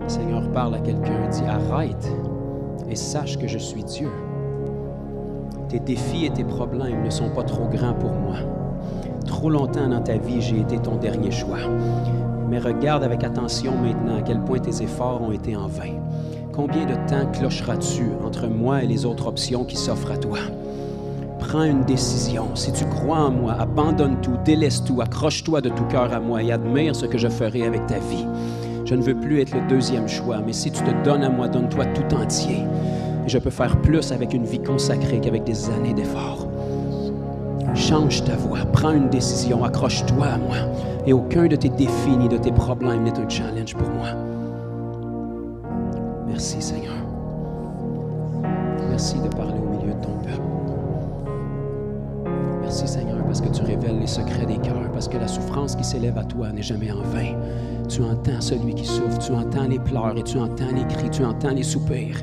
Le Seigneur parle à quelqu'un, dit « Arrête et sache que je suis Dieu. Tes défis et tes problèmes ne sont pas trop grands pour moi. Trop longtemps dans ta vie, j'ai été ton dernier choix. Mais regarde avec attention maintenant à quel point tes efforts ont été en vain. Combien de temps clocheras-tu entre moi et les autres options qui s'offrent à toi? Prends une décision. Si tu crois en moi, abandonne tout, délaisse tout, accroche-toi de tout cœur à moi et admire ce que je ferai avec ta vie. Je ne veux plus être le deuxième choix, mais si tu te donnes à moi, donne-toi tout entier. Et je peux faire plus avec une vie consacrée qu'avec des années d'efforts. Change ta voix, prends une décision, accroche-toi à moi. Et aucun de tes défis ni de tes problèmes n'est un challenge pour moi. Merci Seigneur. Merci de parler au milieu de ton peuple. Merci Seigneur parce que tu révèles les secrets des cœurs, parce que la souffrance qui s'élève à toi n'est jamais en vain. Tu entends celui qui souffre, tu entends les pleurs et tu entends les cris, tu entends les soupirs.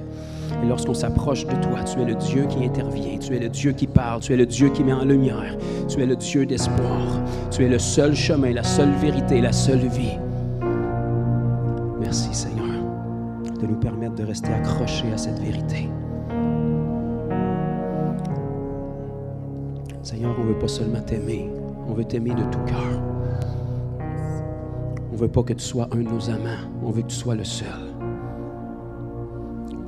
Et lorsqu'on s'approche de toi, tu es le Dieu qui intervient, tu es le Dieu qui parle, tu es le Dieu qui met en lumière, tu es le Dieu d'espoir, tu es le seul chemin, la seule vérité, la seule vie. Merci Seigneur de nous permettre de rester accrochés à cette vérité. Seigneur, on ne veut pas seulement t'aimer, on veut t'aimer de tout cœur. On ne veut pas que tu sois un de nos amants, on veut que tu sois le seul.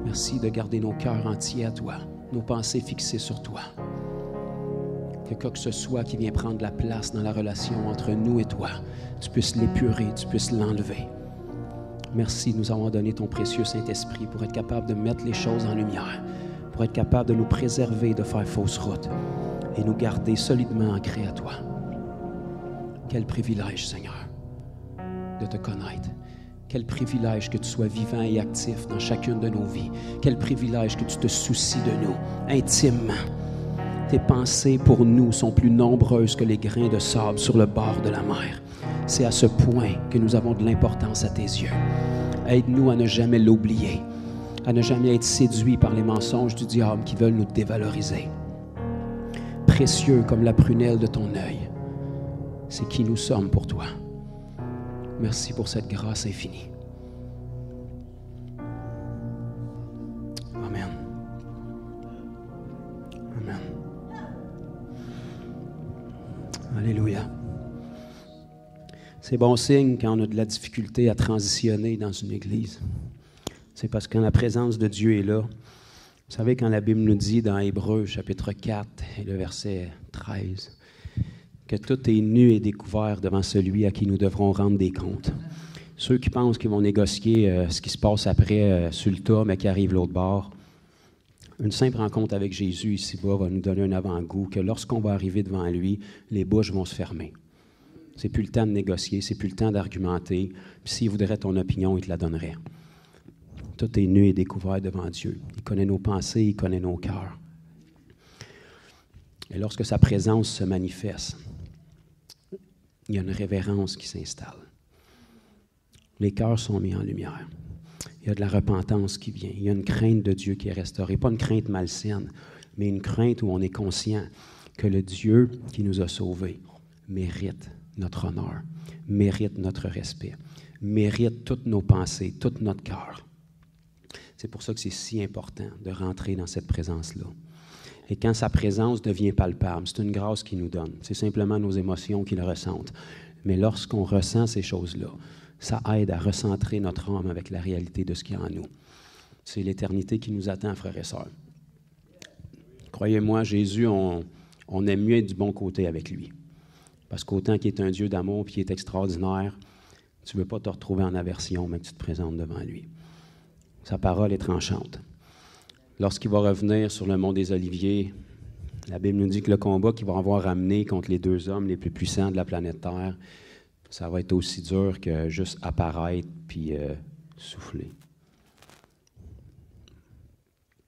Merci de garder nos cœurs entiers à toi, nos pensées fixées sur toi. Que quoi que ce soit qui vient prendre la place dans la relation entre nous et toi, tu puisses l'épurer, tu puisses l'enlever. Merci de nous avoir donné ton précieux Saint-Esprit pour être capable de mettre les choses en lumière, pour être capable de nous préserver de faire fausse route et nous garder solidement ancrés à toi. Quel privilège, Seigneur, de te connaître. Quel privilège que tu sois vivant et actif dans chacune de nos vies. Quel privilège que tu te soucies de nous, intimement. Tes pensées pour nous sont plus nombreuses que les grains de sable sur le bord de la mer. C'est à ce point que nous avons de l'importance à tes yeux. Aide-nous à ne jamais l'oublier, à ne jamais être séduits par les mensonges du diable qui veulent nous dévaloriser. Précieux comme la prunelle de ton œil, c'est qui nous sommes pour toi. Merci pour cette grâce infinie. Amen. Amen. Alléluia. C'est bon signe quand on a de la difficulté à transitionner dans une église. C'est parce que quand la présence de Dieu est là, vous savez, quand la Bible nous dit dans Hébreux, chapitre 4, et le verset 13, que tout est nu et découvert devant celui à qui nous devrons rendre des comptes. Ceux qui pensent qu'ils vont négocier ce qui se passe après sur le tas, mais qui arrive l'autre bord, une simple rencontre avec Jésus ici-bas va nous donner un avant-goût que lorsqu'on va arriver devant lui, les bouches vont se fermer. C'est plus le temps de négocier, c'est plus le temps d'argumenter. Puis s'il voudrait ton opinion, il te la donnerait. Tout est nu et découvert devant Dieu. Il connaît nos pensées, il connaît nos cœurs. Et lorsque sa présence se manifeste, il y a une révérence qui s'installe. Les cœurs sont mis en lumière. Il y a de la repentance qui vient. Il y a une crainte de Dieu qui est restaurée. Pas une crainte malsaine, mais une crainte où on est conscient que le Dieu qui nous a sauvés mérite notre honneur, mérite notre respect, mérite toutes nos pensées, tout notre cœur. C'est pour ça que c'est si important de rentrer dans cette présence-là. Et quand sa présence devient palpable, c'est une grâce qu'il nous donne. C'est simplement nos émotions qui le ressentent. Mais lorsqu'on ressent ces choses-là, ça aide à recentrer notre âme avec la réalité de ce qu'il y a en nous. C'est l'éternité qui nous attend, frères et sœurs. Croyez-moi, Jésus, on aime mieux être du bon côté avec lui. Parce qu'autant qu'il est un Dieu d'amour et qu'il est extraordinaire, tu ne veux pas te retrouver en aversion, mais que tu te présentes devant lui. Sa parole est tranchante. Lorsqu'il va revenir sur le mont des Oliviers, la Bible nous dit que le combat qu'il va avoir amené contre les deux hommes les plus puissants de la planète Terre, ça va être aussi dur que juste apparaître puis souffler.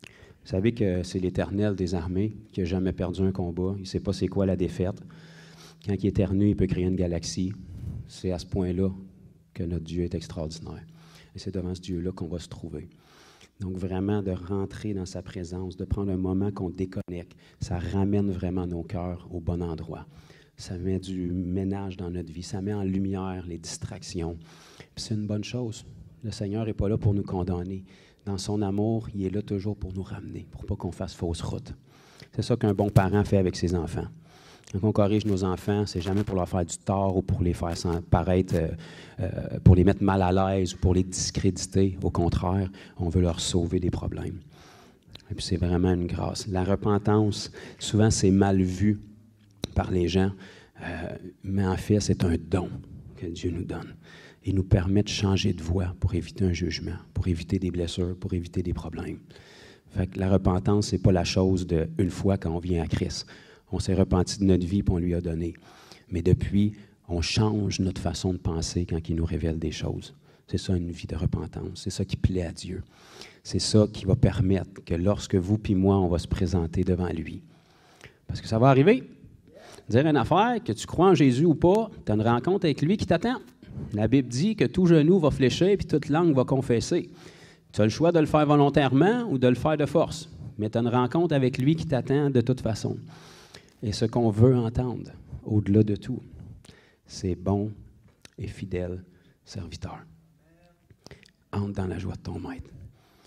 Vous savez que c'est l'Éternel des armées qui n'a jamais perdu un combat. Il ne sait pas c'est quoi la défaite. Quand il éternue, il peut créer une galaxie. C'est à ce point-là que notre Dieu est extraordinaire. Et c'est devant ce Dieu-là qu'on va se trouver. Donc vraiment de rentrer dans sa présence, de prendre un moment qu'on déconnecte, ça ramène vraiment nos cœurs au bon endroit. Ça met du ménage dans notre vie, ça met en lumière les distractions. Puis c'est une bonne chose. Le Seigneur n'est pas là pour nous condamner. Dans son amour, il est là toujours pour nous ramener, pour pas qu'on fasse fausse route. C'est ça qu'un bon parent fait avec ses enfants. Quand on corrige nos enfants, c'est jamais pour leur faire du tort ou pour les faire paraître, pour les mettre mal à l'aise ou pour les discréditer. Au contraire, on veut leur sauver des problèmes. Et puis c'est vraiment une grâce. La repentance, souvent, c'est mal vu par les gens, mais en fait, c'est un don que Dieu nous donne. Il nous permet de changer de voie pour éviter un jugement, pour éviter des blessures, pour éviter des problèmes. Fait que la repentance, ce n'est pas la chose d'une fois quand on vient à Christ. On s'est repenti de notre vie et on lui a donné. Mais depuis, on change notre façon de penser quand il nous révèle des choses. C'est ça une vie de repentance. C'est ça qui plaît à Dieu. C'est ça qui va permettre que lorsque vous puis moi, on va se présenter devant lui. Parce que ça va arriver. Dire une affaire, que tu crois en Jésus ou pas, tu as une rencontre avec lui qui t'attend. La Bible dit que tout genou va fléchir et toute langue va confesser. Tu as le choix de le faire volontairement ou de le faire de force. Mais tu as une rencontre avec lui qui t'attend de toute façon. Et ce qu'on veut entendre, au-delà de tout, c'est bon et fidèle serviteur. Entre dans la joie de ton maître.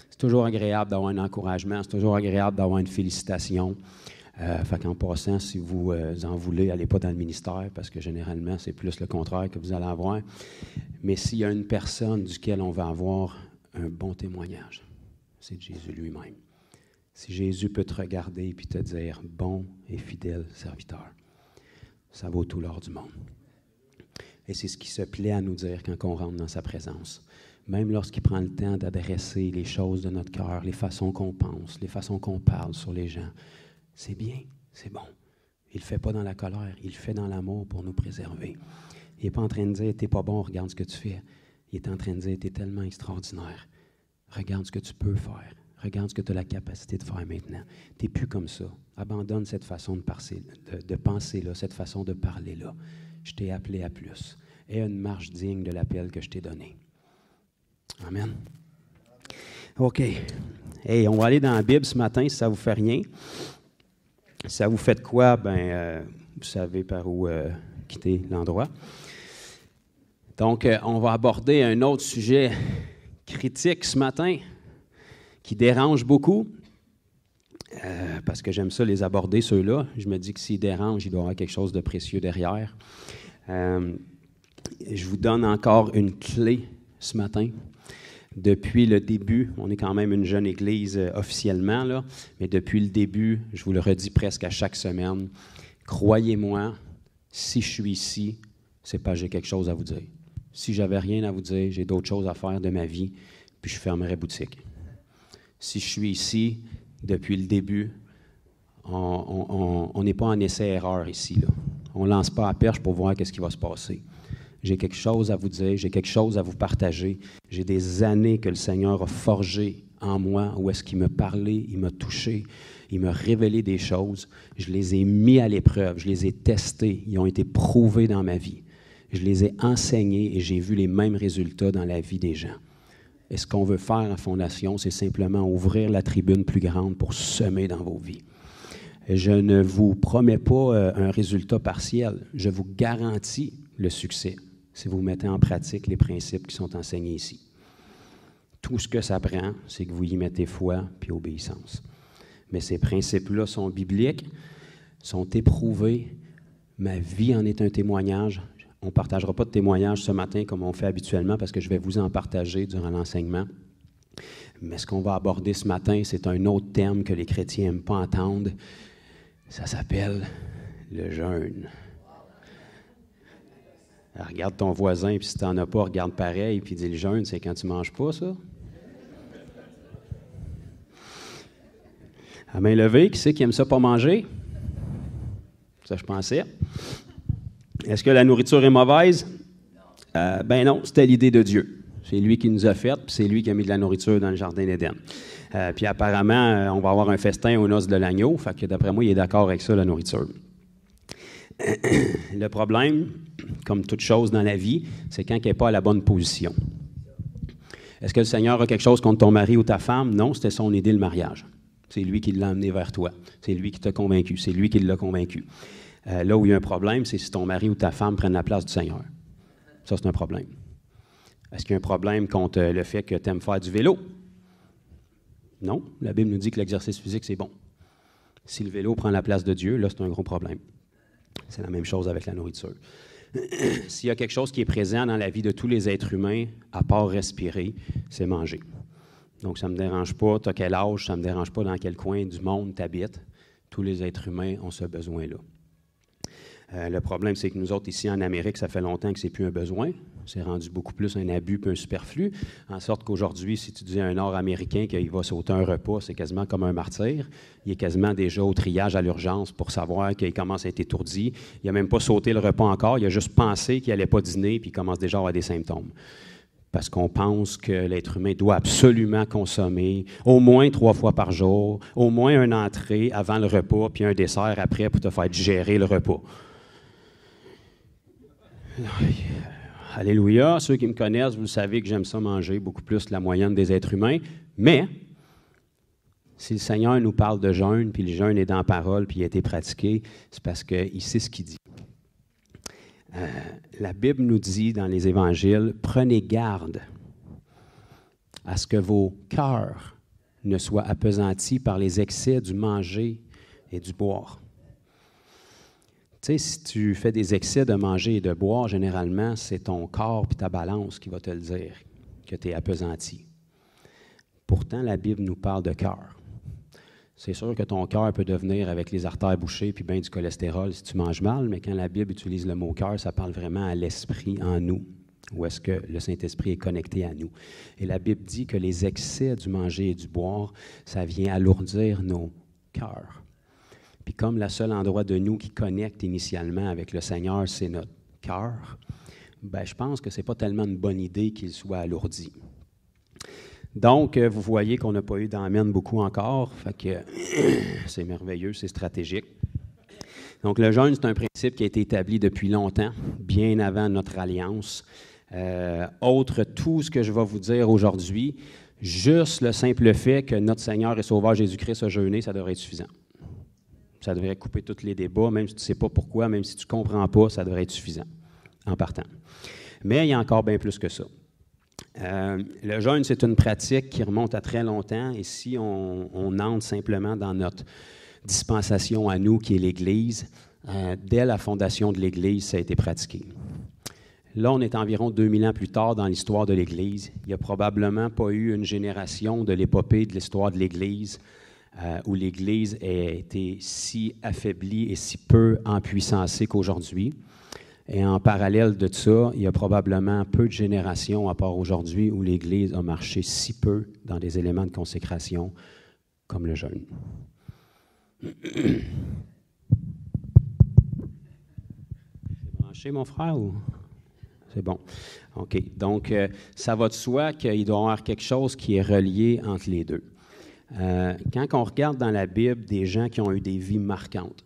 C'est toujours agréable d'avoir un encouragement, c'est toujours agréable d'avoir une félicitation. Fait qu'en passant, si vous en voulez, allez pas dans le ministère, parce que généralement, c'est plus le contraire que vous allez avoir. Mais s'il y a une personne duquel on va avoir un bon témoignage, c'est Jésus lui-même. Si Jésus peut te regarder et te dire « bon et fidèle serviteur », ça vaut tout l'or du monde. Et c'est ce qui se plaît à nous dire quand on rentre dans sa présence. Même lorsqu'il prend le temps d'adresser les choses de notre cœur, les façons qu'on pense, les façons qu'on parle sur les gens, c'est bien, c'est bon. Il ne le fait pas dans la colère, il le fait dans l'amour pour nous préserver. Il n'est pas en train de dire « t'es pas bon, regarde ce que tu fais ». Il est en train de dire « t'es tellement extraordinaire, regarde ce que tu peux faire, regarde ce que tu as la capacité de faire maintenant. Tu n'es plus comme ça. Abandonne cette façon de penser-là, cette façon de parler-là. Je t'ai appelé à plus. Aie une marche digne de l'appel que je t'ai donné. » Amen. OK. Hey, on va aller dans la Bible ce matin, si ça ne vous fait rien. Si ça vous fait de quoi, vous savez par où quitter l'endroit. Donc, on va aborder un autre sujet critique ce matin qui dérange beaucoup, parce que j'aime ça les aborder, ceux-là. Je me dis que s'ils dérangent, il doit y avoir quelque chose de précieux derrière. Je vous donne encore une clé ce matin. Depuis le début, on est quand même une jeune église officiellement, là, mais depuis le début, je vous le redis presque à chaque semaine, croyez-moi, si je suis ici, c'est parce que j'ai quelque chose à vous dire. Si j'avais rien à vous dire, j'ai d'autres choses à faire de ma vie, puis je fermerais boutique. Si je suis ici, depuis le début, on n'est pas en essai-erreur ici, là. On ne lance pas à perche pour voir qu'est-ce qui va se passer. J'ai quelque chose à vous dire, j'ai quelque chose à vous partager. J'ai des années que le Seigneur a forgé en moi, où est-ce qu'il m'a parlé, il m'a touché, il m'a révélé des choses. Je les ai mis à l'épreuve, je les ai testés, ils ont été prouvés dans ma vie. Je les ai enseignés et j'ai vu les mêmes résultats dans la vie des gens. Et ce qu'on veut faire en Fondation, c'est simplement ouvrir la tribune plus grande pour semer dans vos vies. Je ne vous promets pas un résultat partiel, je vous garantis le succès si vous mettez en pratique les principes qui sont enseignés ici. Tout ce que ça prend, c'est que vous y mettez foi puis obéissance. Mais ces principes-là sont bibliques, sont éprouvés. Ma vie en est un témoignage. On ne partagera pas de témoignage ce matin comme on fait habituellement parce que je vais vous en partager durant l'enseignement. Mais ce qu'on va aborder ce matin, c'est un autre terme que les chrétiens n'aiment pas entendre. Ça s'appelle le jeûne. Alors, regarde ton voisin, puis si tu n'en as pas, regarde pareil, puis dis le jeûne, c'est quand tu ne manges pas, ça? À main levée, qui c'est qui aime ça pas manger? Ça, je pensais. Est-ce que la nourriture est mauvaise? Ben non, c'était l'idée de Dieu. C'est lui qui nous a fait, puis c'est lui qui a mis de la nourriture dans le jardin d'Éden. Puis apparemment, on va avoir un festin aux noces de l'agneau, fait que d'après moi, il est d'accord avec ça, la nourriture. Le problème, comme toute chose dans la vie, c'est quand il n'est pas à la bonne position. Est-ce que le Seigneur a quelque chose contre ton mari ou ta femme? Non, c'était son idée, le mariage. C'est lui qui l'a amené vers toi. C'est lui qui t'a convaincu. C'est lui qui l'a convaincu. Là où il y a un problème, c'est si ton mari ou ta femme prennent la place du Seigneur. Ça, c'est un problème. Est-ce qu'il y a un problème contre le fait que tu aimes faire du vélo? Non, la Bible nous dit que l'exercice physique, c'est bon. Si le vélo prend la place de Dieu, là, c'est un gros problème. C'est la même chose avec la nourriture. S'il y a quelque chose qui est présent dans la vie de tous les êtres humains, à part respirer, c'est manger. Donc, ça ne me dérange pas, tu as quel âge, ça ne me dérange pas dans quel coin du monde tu habites. Tous les êtres humains ont ce besoin-là. Le problème, c'est que nous autres, ici en Amérique, ça fait longtemps que ce n'est plus un besoin. C'est rendu beaucoup plus un abus qu'un superflu. En sorte qu'aujourd'hui, si tu dis à un Nord-Américain qu'il va sauter un repas, c'est quasiment comme un martyr. Il est quasiment déjà au triage à l'urgence pour savoir qu'il commence à être étourdi. Il n'a même pas sauté le repas encore. Il a juste pensé qu'il n'allait pas dîner, puis il commence déjà à avoir des symptômes. Parce qu'on pense que l'être humain doit absolument consommer au moins 3 fois par jour, au moins une entrée avant le repas, puis un dessert après pour te faire digérer le repas. Alléluia. Ceux qui me connaissent, vous le savez que j'aime ça manger beaucoup plus que la moyenne des êtres humains. Mais, si le Seigneur nous parle de jeûne, puis le jeûne est dans la parole, puis il a été pratiqué, c'est parce qu'il sait ce qu'il dit. La Bible nous dit dans les Évangiles, « Prenez garde à ce que vos cœurs ne soient appesantis par les excès du manger et du boire. » Tu sais, si tu fais des excès de manger et de boire, généralement, c'est ton corps et ta balance qui va te le dire, que tu es appesanti. Pourtant, la Bible nous parle de cœur. C'est sûr que ton cœur peut devenir avec les artères bouchées puis bien du cholestérol si tu manges mal, mais quand la Bible utilise le mot cœur, ça parle vraiment à l'esprit en nous, où est-ce que le Saint-Esprit est connecté à nous. Et la Bible dit que les excès du manger et du boire, ça vient alourdir nos cœurs. Puis comme le seul endroit de nous qui connecte initialement avec le Seigneur, c'est notre cœur, bien, je pense que ce n'est pas tellement une bonne idée qu'il soit alourdi. Donc, vous voyez qu'on n'a pas eu d'amène beaucoup encore, fait que c'est merveilleux, c'est stratégique. Donc, le jeûne, c'est un principe qui a été établi depuis longtemps, bien avant notre alliance. Autre tout ce que je vais vous dire aujourd'hui, juste le simple fait que notre Seigneur et Sauveur Jésus-Christ a jeûné, ça devrait être suffisant. Ça devrait couper tous les débats, même si tu ne sais pas pourquoi, même si tu ne comprends pas, ça devrait être suffisant en partant. Mais il y a encore bien plus que ça. Le jeûne, c'est une pratique qui remonte à très longtemps, et si on entre simplement dans notre dispensation à nous, qui est l'Église, dès la fondation de l'Église, ça a été pratiqué. Là, on est environ 2000 ans plus tard dans l'histoire de l'Église. Il n'y a probablement pas eu une génération de l'épopée de l'histoire de l'Église où l'Église a été si affaiblie et si peu empuissancée qu'aujourd'hui. Et en parallèle de ça, il y a probablement peu de générations, à part aujourd'hui, où l'Église a marché si peu dans des éléments de consécration comme le jeûne. C'est branché, mon frère, ou? C'est bon. OK. Donc, ça va de soi qu'il doit y avoir quelque chose qui est relié entre les deux. Quand on regarde dans la Bible des gens qui ont eu des vies marquantes,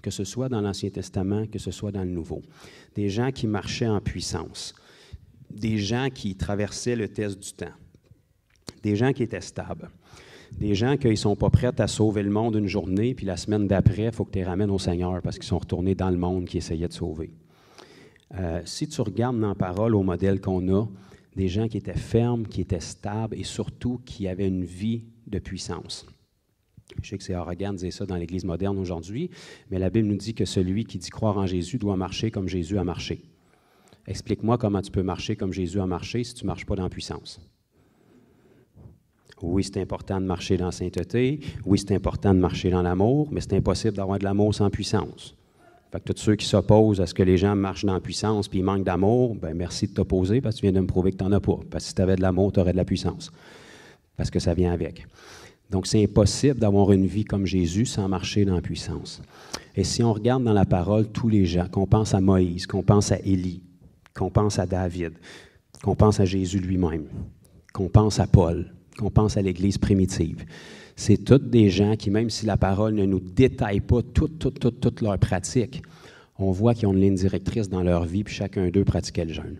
que ce soit dans l'Ancien Testament, que ce soit dans le Nouveau, des gens qui marchaient en puissance, des gens qui traversaient le test du temps, des gens qui étaient stables, des gens qui ne sont pas prêts à sauver le monde une journée, puis la semaine d'après, il faut que tu les ramènes au Seigneur parce qu'ils sont retournés dans le monde qui essayait de sauver. Si tu regardes dans la parole au modèle qu'on a, des gens qui étaient fermes, qui étaient stables et surtout qui avaient une vie de puissance. Je sais que c'est arrogant de dire ça dans l'Église moderne aujourd'hui, mais la Bible nous dit que celui qui dit croire en Jésus doit marcher comme Jésus a marché. Explique-moi comment tu peux marcher comme Jésus a marché si tu ne marches pas dans la puissance. Oui, c'est important de marcher dans la sainteté. Oui, c'est important de marcher dans l'amour, mais c'est impossible d'avoir de l'amour sans puissance. Fait que tous ceux qui s'opposent à ce que les gens marchent dans la puissance puis ils manquent d'amour, bien merci de t'opposer parce que tu viens de me prouver que tu n'en as pas. Parce que si tu avais de l'amour, tu aurais de la puissance. Parce que ça vient avec. Donc, c'est impossible d'avoir une vie comme Jésus sans marcher dans la puissance. Et si on regarde dans la parole tous les gens, qu'on pense à Moïse, qu'on pense à Élie, qu'on pense à David, qu'on pense à Jésus lui-même, qu'on pense à Paul, qu'on pense à l'Église primitive, c'est toutes des gens qui, même si la parole ne nous détaille pas toute leur pratique, on voit qu'ils ont une ligne directrice dans leur vie, puis chacun d'eux pratiquait le jeûne.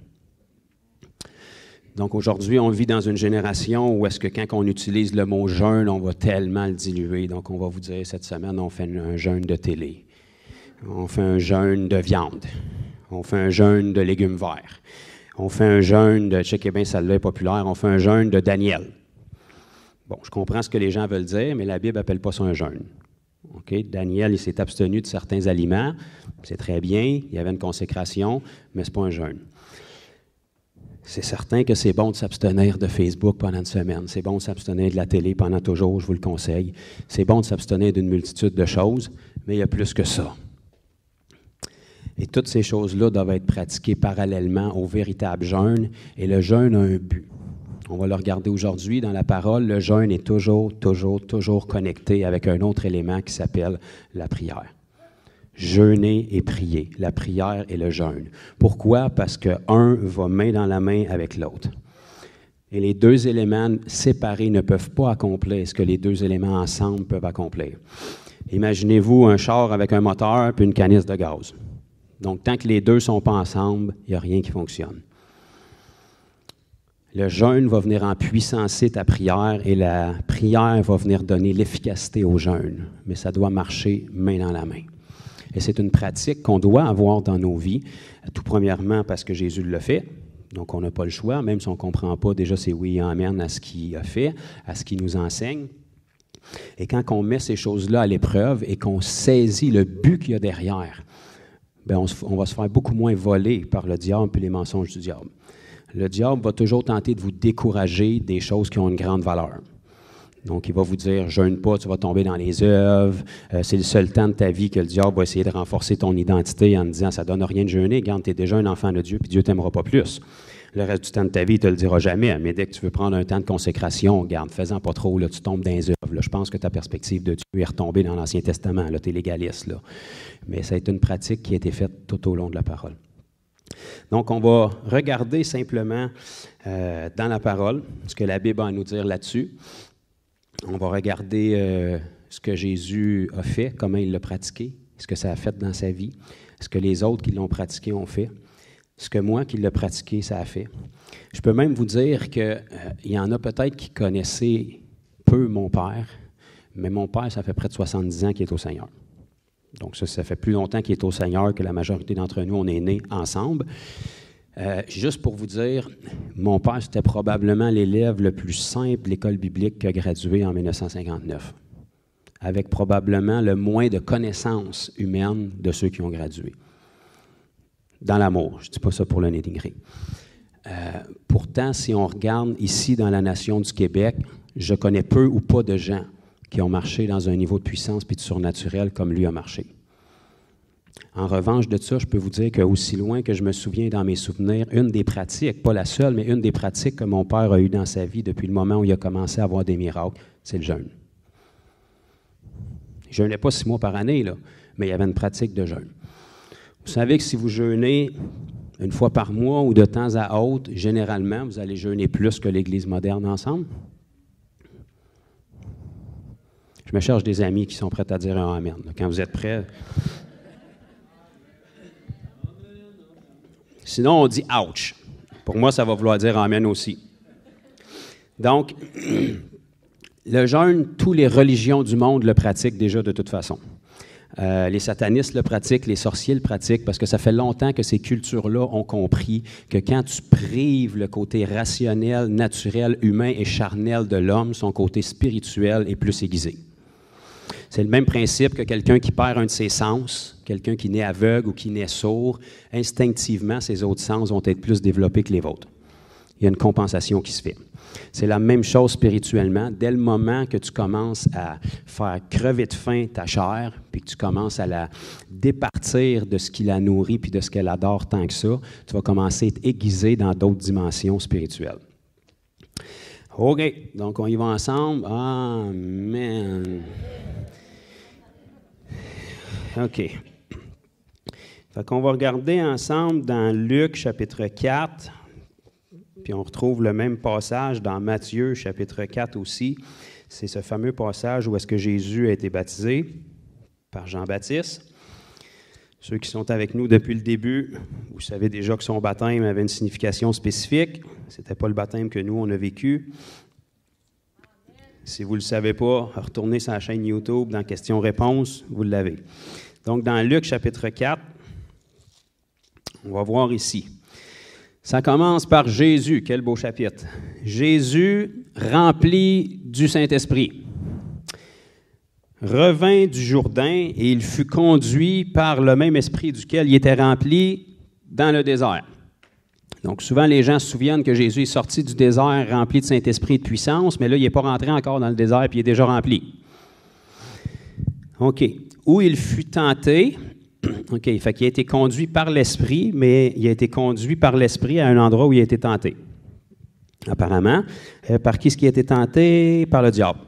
Donc aujourd'hui, on vit dans une génération où est-ce que quand on utilise le mot jeûne, on va tellement le diluer. Donc on va vous dire, cette semaine, on fait un jeûne de télé. On fait un jeûne de viande. On fait un jeûne de légumes verts. On fait un jeûne de, checkez bien, celle-là est populaire, on fait un jeûne de Daniel. Bon, je comprends ce que les gens veulent dire, mais la Bible n'appelle pas ça un jeûne. Okay? Daniel, il s'est abstenu de certains aliments, c'est très bien, il y avait une consécration, mais ce n'est pas un jeûne. C'est certain que c'est bon de s'abstenir de Facebook pendant une semaine, c'est bon de s'abstenir de la télé pendant toujours, je vous le conseille. C'est bon de s'abstenir d'une multitude de choses, mais il y a plus que ça. Et toutes ces choses-là doivent être pratiquées parallèlement au véritable jeûne, et le jeûne a un but. On va le regarder aujourd'hui dans la parole. Le jeûne est toujours connecté avec un autre élément qui s'appelle la prière. Jeûner et prier, la prière et le jeûne. Pourquoi? Parce qu'un va main dans la main avec l'autre. Et les deux éléments séparés ne peuvent pas accomplir ce que les deux éléments ensemble peuvent accomplir. Imaginez-vous un char avec un moteur puis une canisse de gaz. Donc, tant que les deux ne sont pas ensemble, il n'y a rien qui fonctionne. Le jeûne va venir en puissancer ta prière et la prière va venir donner l'efficacité au jeûne. Mais ça doit marcher main dans la main. Et c'est une pratique qu'on doit avoir dans nos vies, tout premièrement parce que Jésus le fait. Donc, on n'a pas le choix, même si on ne comprend pas, déjà c'est oui et amen à ce qu'il a fait, à ce qu'il nous enseigne. Et quand on met ces choses-là à l'épreuve et qu'on saisit le but qu'il y a derrière, bien, on va se faire beaucoup moins voler par le diable et les mensonges du diable. Le diable va toujours tenter de vous décourager des choses qui ont une grande valeur. Donc, il va vous dire, jeûne pas, tu vas tomber dans les œuvres. C'est le seul temps de ta vie que le diable va essayer de renforcer ton identité en te disant, ça ne donne rien de jeûner. Regarde, tu es déjà un enfant de Dieu, puis Dieu ne t'aimera pas plus. Le reste du temps de ta vie, il ne te le dira jamais. Mais dès que tu veux prendre un temps de consécration, regarde, fais-en pas trop, là, tu tombes dans les œuvres. Là. Je pense que ta perspective de Dieu est retombée dans l'Ancien Testament. Tu es légaliste. Là. Mais ça a été une pratique qui a été faite tout au long de la parole. Donc, on va regarder simplement dans la parole ce que la Bible a à nous dire là-dessus. On va regarder ce que Jésus a fait, comment il l'a pratiqué, ce que ça a fait dans sa vie, ce que les autres qui l'ont pratiqué ont fait, ce que moi qui l'ai pratiqué, ça a fait. Je peux même vous dire qu'il y en a peut-être qui connaissaient peu mon père, mais mon père, ça fait près de 70 ans qu'il est au Seigneur. Donc ça fait plus longtemps qu'il est au Seigneur que la majorité d'entre nous, on est nés ensemble. Juste pour vous dire, mon père, c'était probablement l'élève le plus simple de l'école biblique qui a gradué en 1959, avec probablement le moins de connaissances humaines de ceux qui ont gradué. Dans l'amour, je ne dis pas ça pour le dénigrer. Pourtant, si on regarde ici dans la nation du Québec, je connais peu ou pas de gens qui ont marché dans un niveau de puissance et de surnaturel comme lui a marché. En revanche de ça, je peux vous dire qu'aussi loin que je me souviens dans mes souvenirs, une des pratiques, pas la seule, mais une des pratiques que mon père a eues dans sa vie depuis le moment où il a commencé à avoir des miracles, c'est le jeûne. Il ne jeûnait pas 6 mois par année, là, mais il y avait une pratique de jeûne. Vous savez que si vous jeûnez une fois par mois ou de temps à autre, généralement, vous allez jeûner plus que l'Église moderne ensemble. Je me cherche des amis qui sont prêts à dire un amen. Quand vous êtes prêts. Sinon, on dit « ouch ». Pour moi, ça va vouloir dire « amen » aussi. Donc, le jeûne, toutes les religions du monde le pratiquent déjà de toute façon. Les satanistes le pratiquent, les sorciers le pratiquent, parce que ça fait longtemps que ces cultures-là ont compris que quand tu prives le côté rationnel, naturel, humain et charnel de l'homme, son côté spirituel est plus aiguisé. C'est le même principe que quelqu'un qui perd un de ses sens, quelqu'un qui naît aveugle ou qui naît sourd, instinctivement, ses autres sens vont être plus développés que les vôtres. Il y a une compensation qui se fait. C'est la même chose spirituellement. Dès le moment que tu commences à faire crever de faim ta chair, puis que tu commences à la départir de ce qui la nourrit puis de ce qu'elle adore tant que ça, tu vas commencer à être aiguisé dans d'autres dimensions spirituelles. OK, donc on y va ensemble. Amen. OK. Fait qu'on va regarder ensemble dans Luc, chapitre 4, puis on retrouve le même passage dans Matthieu, chapitre 4 aussi. C'est ce fameux passage où est-ce que Jésus a été baptisé par Jean-Baptiste. Ceux qui sont avec nous depuis le début, vous savez déjà que son baptême avait une signification spécifique. Ce n'était pas le baptême que nous, on a vécu. Si vous ne le savez pas, retournez sur la chaîne YouTube dans Questions-réponses, vous l'avez. Donc, dans Luc, chapitre 4, on va voir ici. Ça commence par Jésus. Quel beau chapitre. Jésus rempli du Saint-Esprit revint du Jourdain et il fut conduit par le même esprit duquel il était rempli dans le désert. Donc souvent les gens se souviennent que Jésus est sorti du désert rempli de Saint-Esprit et de puissance, mais là il n'est pas rentré encore dans le désert puis il est déjà rempli. OK. Où il fut tenté, OK, fait qu'il a été conduit par l'Esprit, mais il a été conduit par l'Esprit à un endroit où il a été tenté. Apparemment, par qui est-ce qui a été tenté? Par le diable.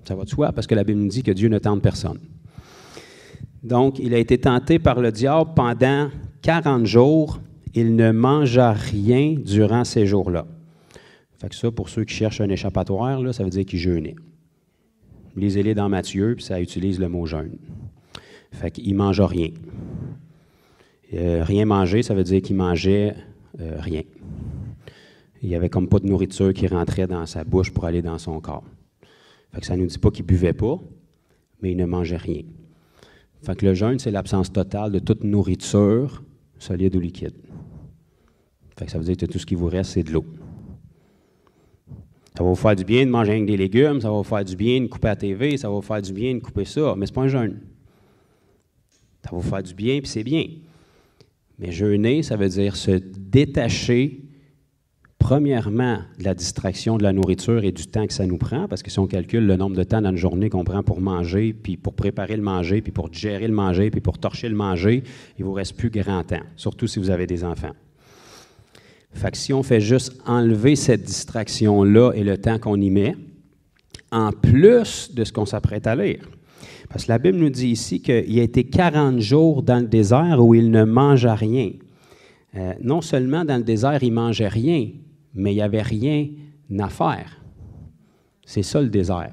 Ça va de soi, parce que la Bible nous dit que Dieu ne tente personne. Donc, il a été tenté par le diable pendant 40 jours. Il ne mangea rien durant ces jours-là. Fait que ça, pour ceux qui cherchent un échappatoire, là, ça veut dire qu'il jeûnait. Lisez-les dans Matthieu, puis ça utilise le mot jeûne. Fait qu'il ne mangea rien. Rien manger, ça veut dire qu'il mangeait rien. Il n'y avait comme pas de nourriture qui rentrait dans sa bouche pour aller dans son corps. Fait que ça ne nous dit pas qu'il ne buvait pas, mais il ne mangeait rien. Fait que le jeûne, c'est l'absence totale de toute nourriture, solide ou liquide. Fait que ça veut dire que tout ce qui vous reste, c'est de l'eau. Ça va vous faire du bien de manger avec des légumes, ça va vous faire du bien de couper la TV, ça va vous faire du bien de couper ça, mais ce n'est pas un jeûne. Ça va vous faire du bien, puis c'est bien. Mais jeûner, ça veut dire se détacher, premièrement, de la distraction de la nourriture et du temps que ça nous prend, parce que si on calcule le nombre de temps dans une journée qu'on prend pour manger, puis pour préparer le manger, puis pour digérer le manger, puis pour torcher le manger, il ne vous reste plus grand temps, surtout si vous avez des enfants. Fait que si on fait juste enlever cette distraction-là et le temps qu'on y met, en plus de ce qu'on s'apprête à lire, parce que la Bible nous dit ici qu'il a été 40 jours dans le désert où il ne mangea rien. Non seulement dans le désert, il ne mangeait rien, mais il n'y avait rien à faire. C'est ça le désert.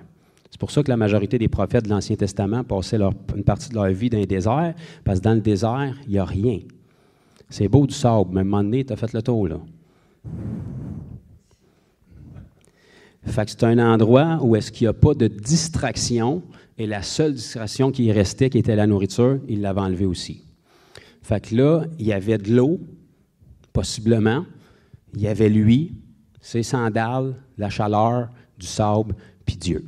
C'est pour ça que la majorité des prophètes de l'Ancien Testament passaient une partie de leur vie dans le désert, parce que dans le désert, il n'y a rien. C'est beau du sable, mais à un moment donné, tu as fait le tour, là. Fait que c'est un endroit où est-ce qu'il n'y a pas de distraction, et la seule distraction qui restait, qui était la nourriture, il l'avait enlevée aussi. Fait que là, il y avait de l'eau, possiblement, il y avait lui, ses sandales, la chaleur, du sable, puis Dieu.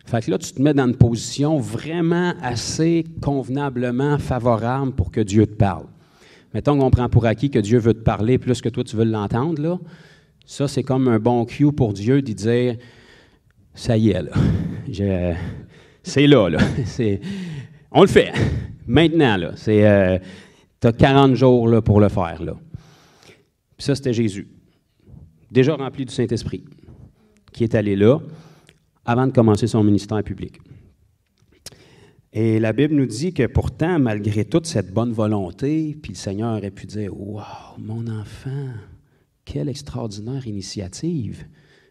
Fait que là, tu te mets dans une position vraiment assez convenablement favorable pour que Dieu te parle. Mettons qu'on prend pour acquis que Dieu veut te parler plus que toi tu veux l'entendre, là. Ça, c'est comme un bon cue pour Dieu d'y dire « Ça y est, là. C'est là, là. On le fait. Maintenant, là. Tu as 40 jours là, pour le faire, là. » Puis ça, c'était Jésus, déjà rempli du Saint-Esprit, qui est allé là avant de commencer son ministère public. Et la Bible nous dit que pourtant, malgré toute cette bonne volonté, puis le Seigneur aurait pu dire « Wow, mon enfant, quelle extraordinaire initiative!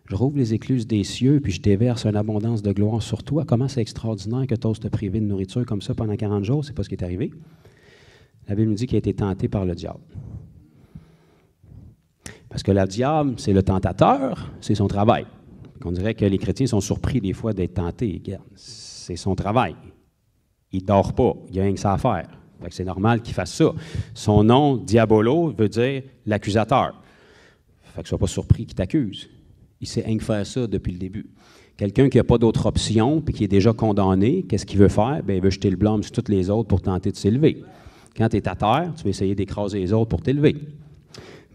Je rouvre les écluses des cieux, puis je déverse une abondance de gloire sur toi. Comment c'est extraordinaire que tu oses te priver de nourriture comme ça pendant 40 jours? » C'est pas ce qui est arrivé. La Bible nous dit qu'il a été tenté par le diable. Parce que le diable, c'est le tentateur, c'est son travail. On dirait que les chrétiens sont surpris des fois d'être tentés. Regarde, c'est son travail. Il ne dort pas, il a rien que ça à faire. Fait que c'est normal qu'il fasse ça. Son nom, Diabolo, veut dire l'accusateur. Fait que sois pas surpris qu'il t'accuse. Il sait rien que faire ça depuis le début. Quelqu'un qui n'a pas d'autre option puis qui est déjà condamné, qu'est-ce qu'il veut faire? Bien, il veut jeter le blâme sur toutes les autres pour tenter de s'élever. Quand tu es à terre, tu vas essayer d'écraser les autres pour t'élever.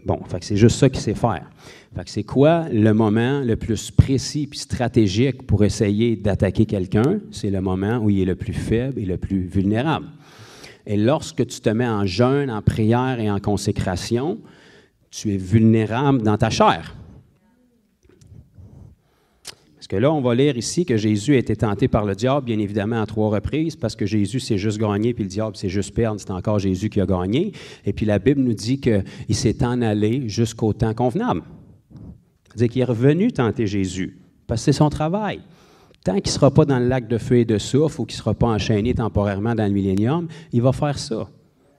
Bon, fait que c'est juste ça qu'il sait faire. Fait que c'est quoi le moment le plus précis et stratégique pour essayer d'attaquer quelqu'un? C'est le moment où il est le plus faible et le plus vulnérable. Et lorsque tu te mets en jeûne, en prière et en consécration, tu es vulnérable dans ta chair. Parce que là, on va lire ici que Jésus a été tenté par le diable, bien évidemment, à 3 reprises, parce que Jésus s'est juste gagné, puis le diable s'est juste perdu, c'est encore Jésus qui a gagné. Et puis la Bible nous dit qu'il s'est en allé jusqu'au temps convenable. C'est-à-dire qu'il est revenu tenter Jésus, parce que c'est son travail. Tant qu'il ne sera pas dans le lac de feu et de soufre ou qu'il ne sera pas enchaîné temporairement dans le millénium, il va faire ça.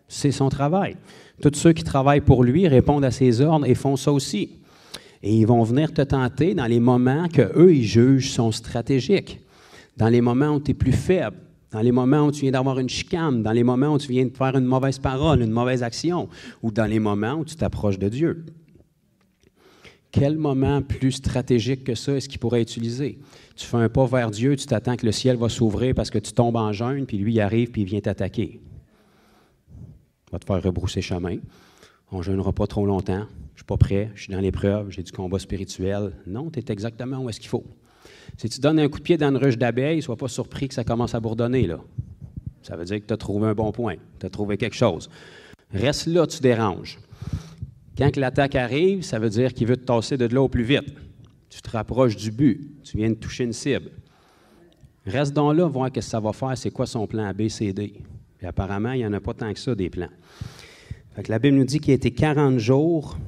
C'est son travail. Tous ceux qui travaillent pour lui répondent à ses ordres et font ça aussi. Et ils vont venir te tenter dans les moments qu'eux, ils jugent sont stratégiques. Dans les moments où tu es plus faible, dans les moments où tu viens d'avoir une chicane, dans les moments où tu viens de faire une mauvaise parole, une mauvaise action, ou dans les moments où tu t'approches de Dieu. Quel moment plus stratégique que ça est-ce qu'il pourrait utiliser? Tu fais un pas vers Dieu, tu t'attends que le ciel va s'ouvrir parce que tu tombes en jeûne, puis lui, il arrive, puis il vient t'attaquer. Il va te faire rebrousser chemin. On ne jeûnera pas trop longtemps. Je ne suis pas prêt, je suis dans l'épreuve, j'ai du combat spirituel. Non, tu es exactement où est-ce qu'il faut. Si tu donnes un coup de pied dans une ruche d'abeilles, ne sois pas surpris que ça commence à bourdonner, là. Ça veut dire que tu as trouvé un bon point, tu as trouvé quelque chose. Reste là, tu déranges. Quand l'attaque arrive, ça veut dire qu'il veut te tasser de là au plus vite. Tu te rapproches du but, tu viens de toucher une cible. Reste donc là, voir ce que ça va faire, c'est quoi son plan A, B, C, D. Puis apparemment, il n'y en a pas tant que ça, des plans. Fait que la Bible nous dit qu'il a été 40 jours,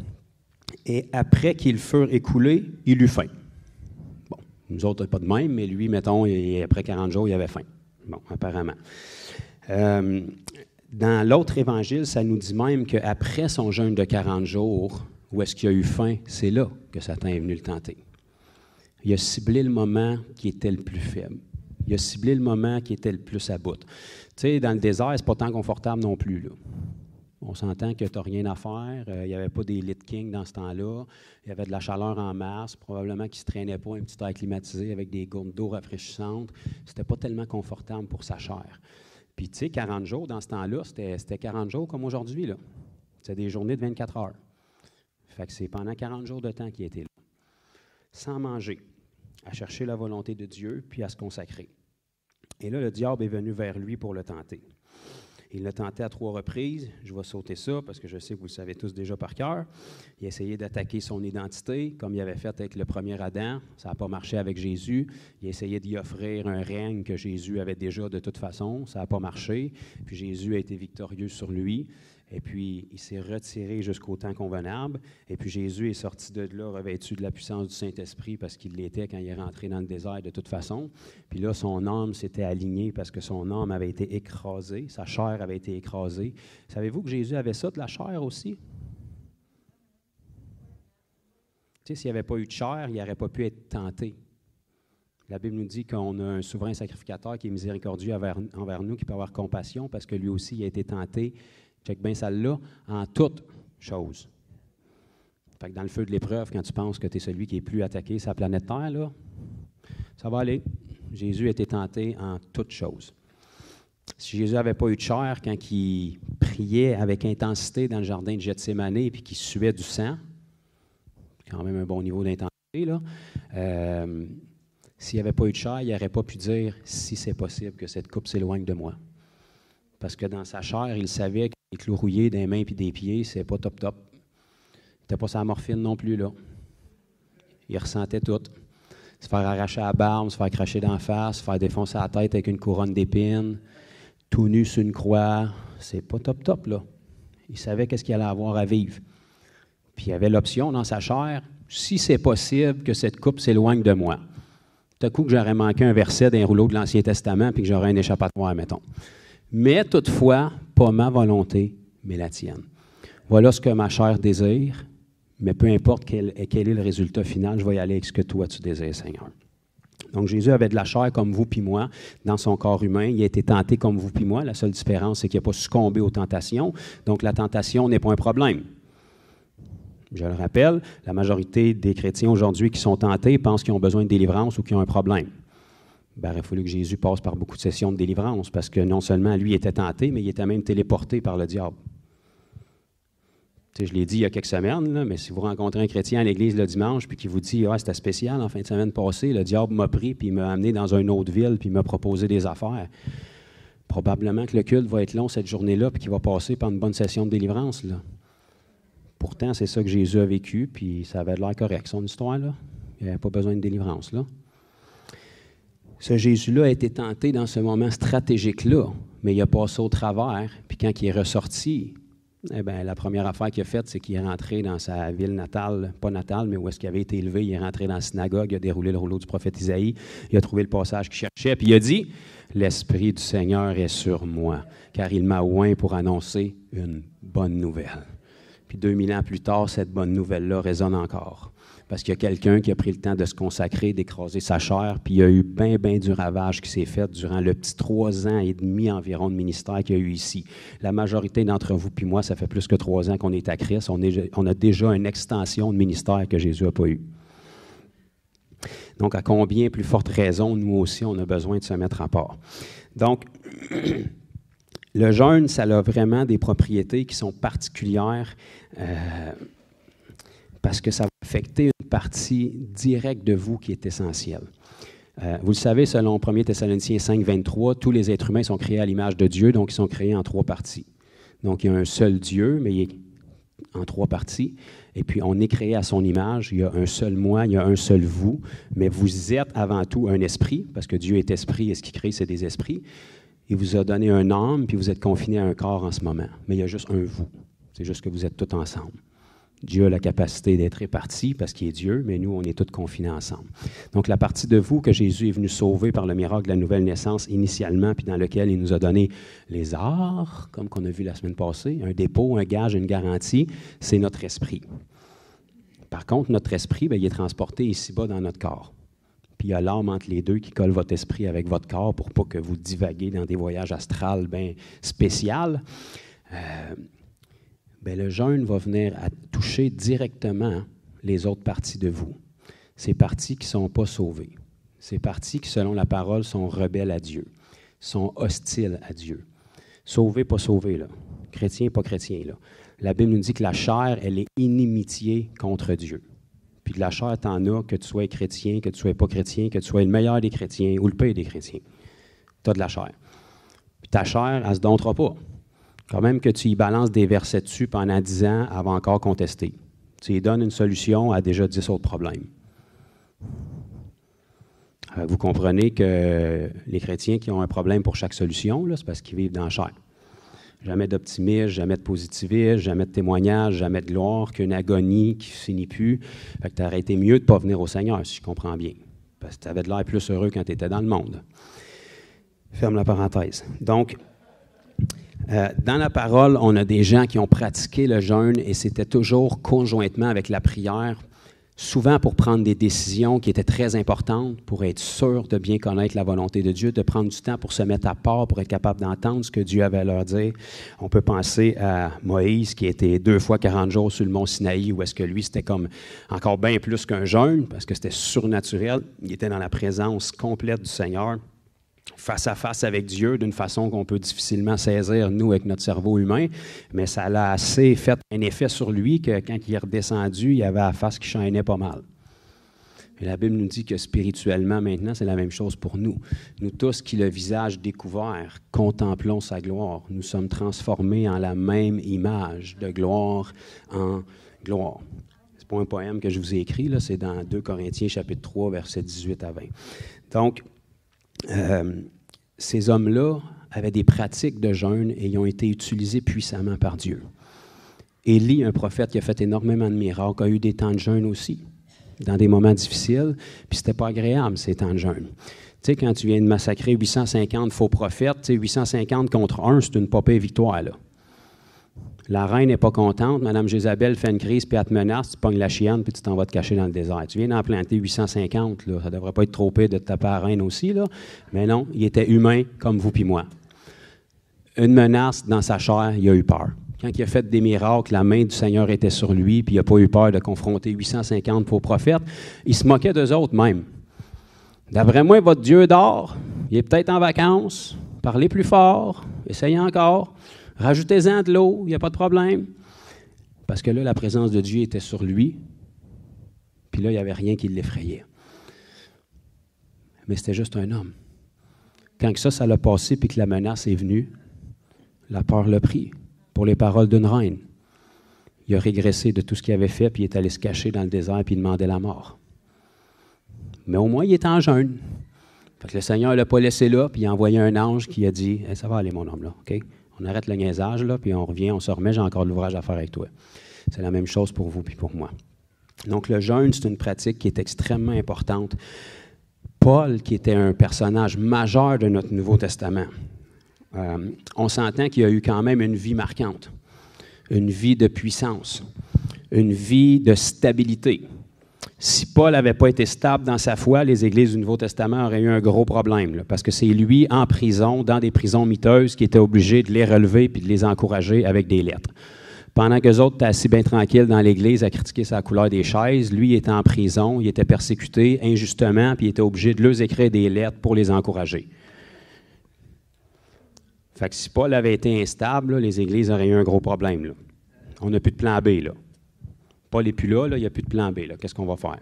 et après qu'ils furent écoulés, il eut faim. Bon, nous autres, pas de même, mais lui, mettons, après 40 jours, il avait faim. Bon, apparemment. Dans l'autre évangile, ça nous dit même qu'après son jeûne de 40 jours, où est-ce qu'il a eu faim, c'est là que Satan est venu le tenter. Il a ciblé le moment qui était le plus faible. Il a ciblé le moment qui était le plus à bout. Tu sais, dans le désert, c'est pas tant confortable non plus, là. On s'entend que tu n'as rien à faire. Il n'y avait pas des lit kings dans ce temps-là. Il y avait de la chaleur en masse. Probablement qu'ils ne se traînaient pas un petit air climatisé avec des gourdes d'eau rafraîchissantes. C'était pas tellement confortable pour sa chair. Puis, tu sais, 40 jours, dans ce temps-là, c'était 40 jours comme aujourd'hui, là. C'était des journées de 24 heures. Fait que c'est pendant 40 jours de temps qu'il était là. Sans manger, à chercher la volonté de Dieu, puis à se consacrer. Et là, le diable est venu vers lui pour le tenter. Il l'a tenté à 3 reprises. Je vais sauter ça parce que je sais que vous le savez tous déjà par cœur. Il a essayé d'attaquer son identité, comme il avait fait avec le premier Adam. Ça n'a pas marché avec Jésus. Il a essayé d'y offrir un règne que Jésus avait déjà de toute façon. Ça n'a pas marché. Puis Jésus a été victorieux sur lui. Et puis, il s'est retiré jusqu'au temps convenable. Et puis, Jésus est sorti de là revêtu de la puissance du Saint-Esprit parce qu'il l'était quand il est rentré dans le désert de toute façon. Puis là, son âme s'était alignée parce que son âme avait été écrasée. Sa chair avait été écrasée. Savez-vous que Jésus avait ça de la chair aussi? Tu sais, s'il n'y avait pas eu de chair, il n'aurait pas pu être tenté. La Bible nous dit qu'on a un souverain sacrificateur qui est miséricordieux envers nous, qui peut avoir compassion parce que lui aussi, il a été tenté. Check bien celle-là, en toutes choses. Fait que dans le feu de l'épreuve, quand tu penses que tu es celui qui est plus attaqué sur la planète Terre, là, ça va aller. Jésus a été tenté en toutes choses. Si Jésus n'avait pas eu de chair, quand il priait avec intensité dans le jardin de Gethsémane et puis qu'il suait du sang, quand même un bon niveau d'intensité, là, s'il n'y avait pas eu de chair, il n'aurait pas pu dire « si c'est possible que cette coupe s'éloigne de moi ». Parce que dans sa chair, il savait que les clous rouillés des mains et des pieds, c'est pas top-top. Il n'était pas sa morphine non plus, là. Il ressentait tout. Se faire arracher la barbe, se faire cracher d'en face, se faire défoncer la tête avec une couronne d'épines, tout nu sur une croix, c'est pas top-top, là. Il savait qu'est-ce qu'il allait avoir à vivre. Puis il y avait l'option dans sa chair, si c'est possible que cette coupe s'éloigne de moi. Tout à coup que j'aurais manqué un verset d'un rouleau de l'Ancien Testament puis que j'aurais un échappatoire, mettons. Mais toutefois, pas ma volonté, mais la tienne. Voilà ce que ma chair désire, mais peu importe quel est le résultat final, je vais y aller avec ce que toi tu désires, Seigneur. Donc Jésus avait de la chair comme vous puis moi dans son corps humain. Il a été tenté comme vous puis moi. La seule différence, c'est qu'il n'a pas succombé aux tentations. Donc la tentation n'est pas un problème. Je le rappelle, la majorité des chrétiens aujourd'hui qui sont tentés pensent qu'ils ont besoin de délivrance ou qu'ils ont un problème. Ben, il a fallu que Jésus passe par beaucoup de sessions de délivrance parce que non seulement lui était tenté, mais il était même téléporté par le diable. Tu sais, je l'ai dit il y a quelques semaines, là, mais si vous rencontrez un chrétien à l'église le dimanche puis qu'il vous dit « Ah, c'était spécial en fin de semaine passée, le diable m'a pris puis il m'a amené dans une autre ville puis il m'a proposé des affaires », probablement que le culte va être long cette journée-là puis qu'il va passer par une bonne session de délivrance, là. Pourtant, c'est ça que Jésus a vécu puis ça avait l'air correct, son histoire, là. Il n'y avait pas besoin de délivrance, là. Ce Jésus-là a été tenté dans ce moment stratégique-là, mais il a passé au travers. Puis quand il est ressorti, eh bien, la première affaire qu'il a faite, c'est qu'il est rentré dans sa ville natale, pas natale, mais où est-ce qu'il avait été élevé. Il est rentré dans la synagogue, il a déroulé le rouleau du prophète Isaïe, il a trouvé le passage qu'il cherchait, puis il a dit « L'Esprit du Seigneur est sur moi, car il m'a oint pour annoncer une bonne nouvelle. » Puis 2000 ans plus tard, cette bonne nouvelle-là résonne encore. Parce qu'il y a quelqu'un qui a pris le temps de se consacrer, d'écraser sa chair, puis il y a eu bien du ravage qui s'est fait durant le petit 3 ans et demi environ de ministère qu'il y a eu ici. La majorité d'entre vous puis moi, ça fait plus que 3 ans qu'on est à Christ. On a déjà une extension de ministère que Jésus n'a pas eu. Donc, à combien plus forte raison, nous aussi, on a besoin de se mettre à part. Donc, le jeûne, ça a vraiment des propriétés qui sont particulières parce que ça va affecter une partie directe de vous qui est essentielle. Vous le savez, selon 1 Thessaloniciens 5, 23, tous les êtres humains sont créés à l'image de Dieu, donc ils sont créés en 3 parties. Donc, il y a un seul Dieu, mais il est en 3 parties. Et puis, on est créé à son image. Il y a un seul moi, il y a un seul vous. Mais vous êtes avant tout un esprit, parce que Dieu est esprit et ce qu'il crée, c'est des esprits. Il vous a donné un âme, puis vous êtes confiné à un corps en ce moment. Mais il y a juste un vous. C'est juste que vous êtes tous ensemble. Dieu a la capacité d'être réparti parce qu'il est Dieu, mais nous, on est tous confinés ensemble. Donc, la partie de vous que Jésus est venu sauver par le miracle de la nouvelle naissance initialement, puis dans lequel il nous a donné les arts, comme qu'on a vu la semaine passée, un dépôt, un gage, une garantie, c'est notre esprit. Par contre, notre esprit, bien, il est transporté ici-bas dans notre corps. Puis il y a l'âme entre les deux qui colle votre esprit avec votre corps pour pas que vous divaguez dans des voyages astrales bien spéciaux. Bien, le jeûne va venir à toucher directement les autres parties de vous. Ces parties qui ne sont pas sauvées. Ces parties qui, selon la parole, sont rebelles à Dieu, sont hostiles à Dieu. Sauvés, pas sauvés, là. Chrétiens, pas chrétiens, là. La Bible nous dit que la chair, elle est inimitié contre Dieu. Puis de la chair, t'en as, que tu sois chrétien, que tu ne sois pas chrétien, que tu sois le meilleur des chrétiens ou le pire des chrétiens. Tu as de la chair. Puis ta chair, elle ne se domptera pas. Quand même que tu y balances des versets dessus pendant 10 ans, elle va encore contester. Tu lui donnes une solution à déjà 10 autres problèmes. Vous comprenez que les chrétiens qui ont un problème pour chaque solution, là, c'est parce qu'ils vivent dans la chair. Jamais d'optimisme, jamais de positivisme, jamais de témoignage, jamais de gloire, qu'une agonie qui ne finit plus. Fait que tu aurais été mieux de ne pas venir au Seigneur, si je comprends bien. Parce que tu avais de l'air plus heureux quand tu étais dans le monde. Ferme la parenthèse. Donc, dans la parole, on a des gens qui ont pratiqué le jeûne et c'était toujours conjointement avec la prière, souvent pour prendre des décisions qui étaient très importantes, pour être sûr de bien connaître la volonté de Dieu, de prendre du temps pour se mettre à part, pour être capable d'entendre ce que Dieu avait à leur dire. On peut penser à Moïse qui était 2 fois 40 jours sur le mont Sinaï, où est-ce que lui, c'était comme encore bien plus qu'un jeûne, parce que c'était surnaturel. Il était dans la présence complète du Seigneur, face à face avec Dieu, d'une façon qu'on peut difficilement saisir, nous, avec notre cerveau humain, mais ça l'a assez fait un effet sur lui que quand il est redescendu, il avait la face qui chaînait pas mal. Et la Bible nous dit que spirituellement, maintenant, c'est la même chose pour nous. Nous tous qui, le visage découvert, contemplons sa gloire. Nous sommes transformés en la même image, de gloire en gloire. Ce n'est pas un poème que je vous ai écrit, là, c'est dans 2 Corinthiens, chapitre 3, versets 18 à 20. Donc, ces hommes-là avaient des pratiques de jeûne et ils ont été utilisés puissamment par Dieu. Élie, un prophète qui a fait énormément de miracles, a eu des temps de jeûne aussi, dans des moments difficiles, puis c'était pas agréable, ces temps de jeûne. Tu sais, quand tu viens de massacrer 850 faux prophètes, 850 contre 1, c'est une pas pire victoire, là. La reine n'est pas contente, Mme Jézabel fait une crise, puis elle te menace, tu pognes la chienne, puis tu t'en vas te cacher dans le désert. Tu viens d'en planter 850, là. Ça ne devrait pas être trop pire de te taper à la reine aussi, là. Mais non, il était humain comme vous puis moi. Une menace dans sa chair, il a eu peur. Quand il a fait des miracles, la main du Seigneur était sur lui, puis il n'a pas eu peur de confronter 850 faux prophètes. Il se moquait d'eux autres même. D'après moi, votre Dieu dort, il est peut-être en vacances, parlez plus fort, essayez encore. Rajoutez-en de l'eau, il n'y a pas de problème. Parce que là, la présence de Dieu était sur lui. Puis là, il n'y avait rien qui l'effrayait. Mais c'était juste un homme. Quand ça l'a passé puis que la menace est venue, la peur l'a pris pour les paroles d'une reine. Il a régressé de tout ce qu'il avait fait puis il est allé se cacher dans le désert puis il demandait la mort. Mais au moins, il était en jeûne. Fait que le Seigneur ne l'a pas laissé là puis il a envoyé un ange qui a dit hey, « Ça va aller, mon homme, là, OK? » On arrête le niaisage, là, puis on revient, on se remet, j'ai encore de l'ouvrage à faire avec toi. C'est la même chose pour vous puis pour moi. Donc, le jeûne, c'est une pratique qui est extrêmement importante. Paul, qui était un personnage majeur de notre Nouveau Testament, on s'entend qu'il a eu quand même une vie marquante. une vie de puissance, une vie de stabilité. Si Paul n'avait pas été stable dans sa foi, les églises du Nouveau Testament auraient eu un gros problème, là, parce que c'est lui, en prison, dans des prisons miteuses, qui était obligé de les relever et de les encourager avec des lettres. Pendant qu'eux autres étaient assis bien tranquilles dans l'église à critiquer sa couleur des chaises, lui il était en prison, il était persécuté injustement, puis il était obligé de leur écrire des lettres pour les encourager. Fait que si Paul avait été instable, là, les églises auraient eu un gros problème. Là. On n'a plus de plan B, là. Paul n'est plus là, il n'y a plus de plan B. Là. Qu'est-ce qu'on va faire?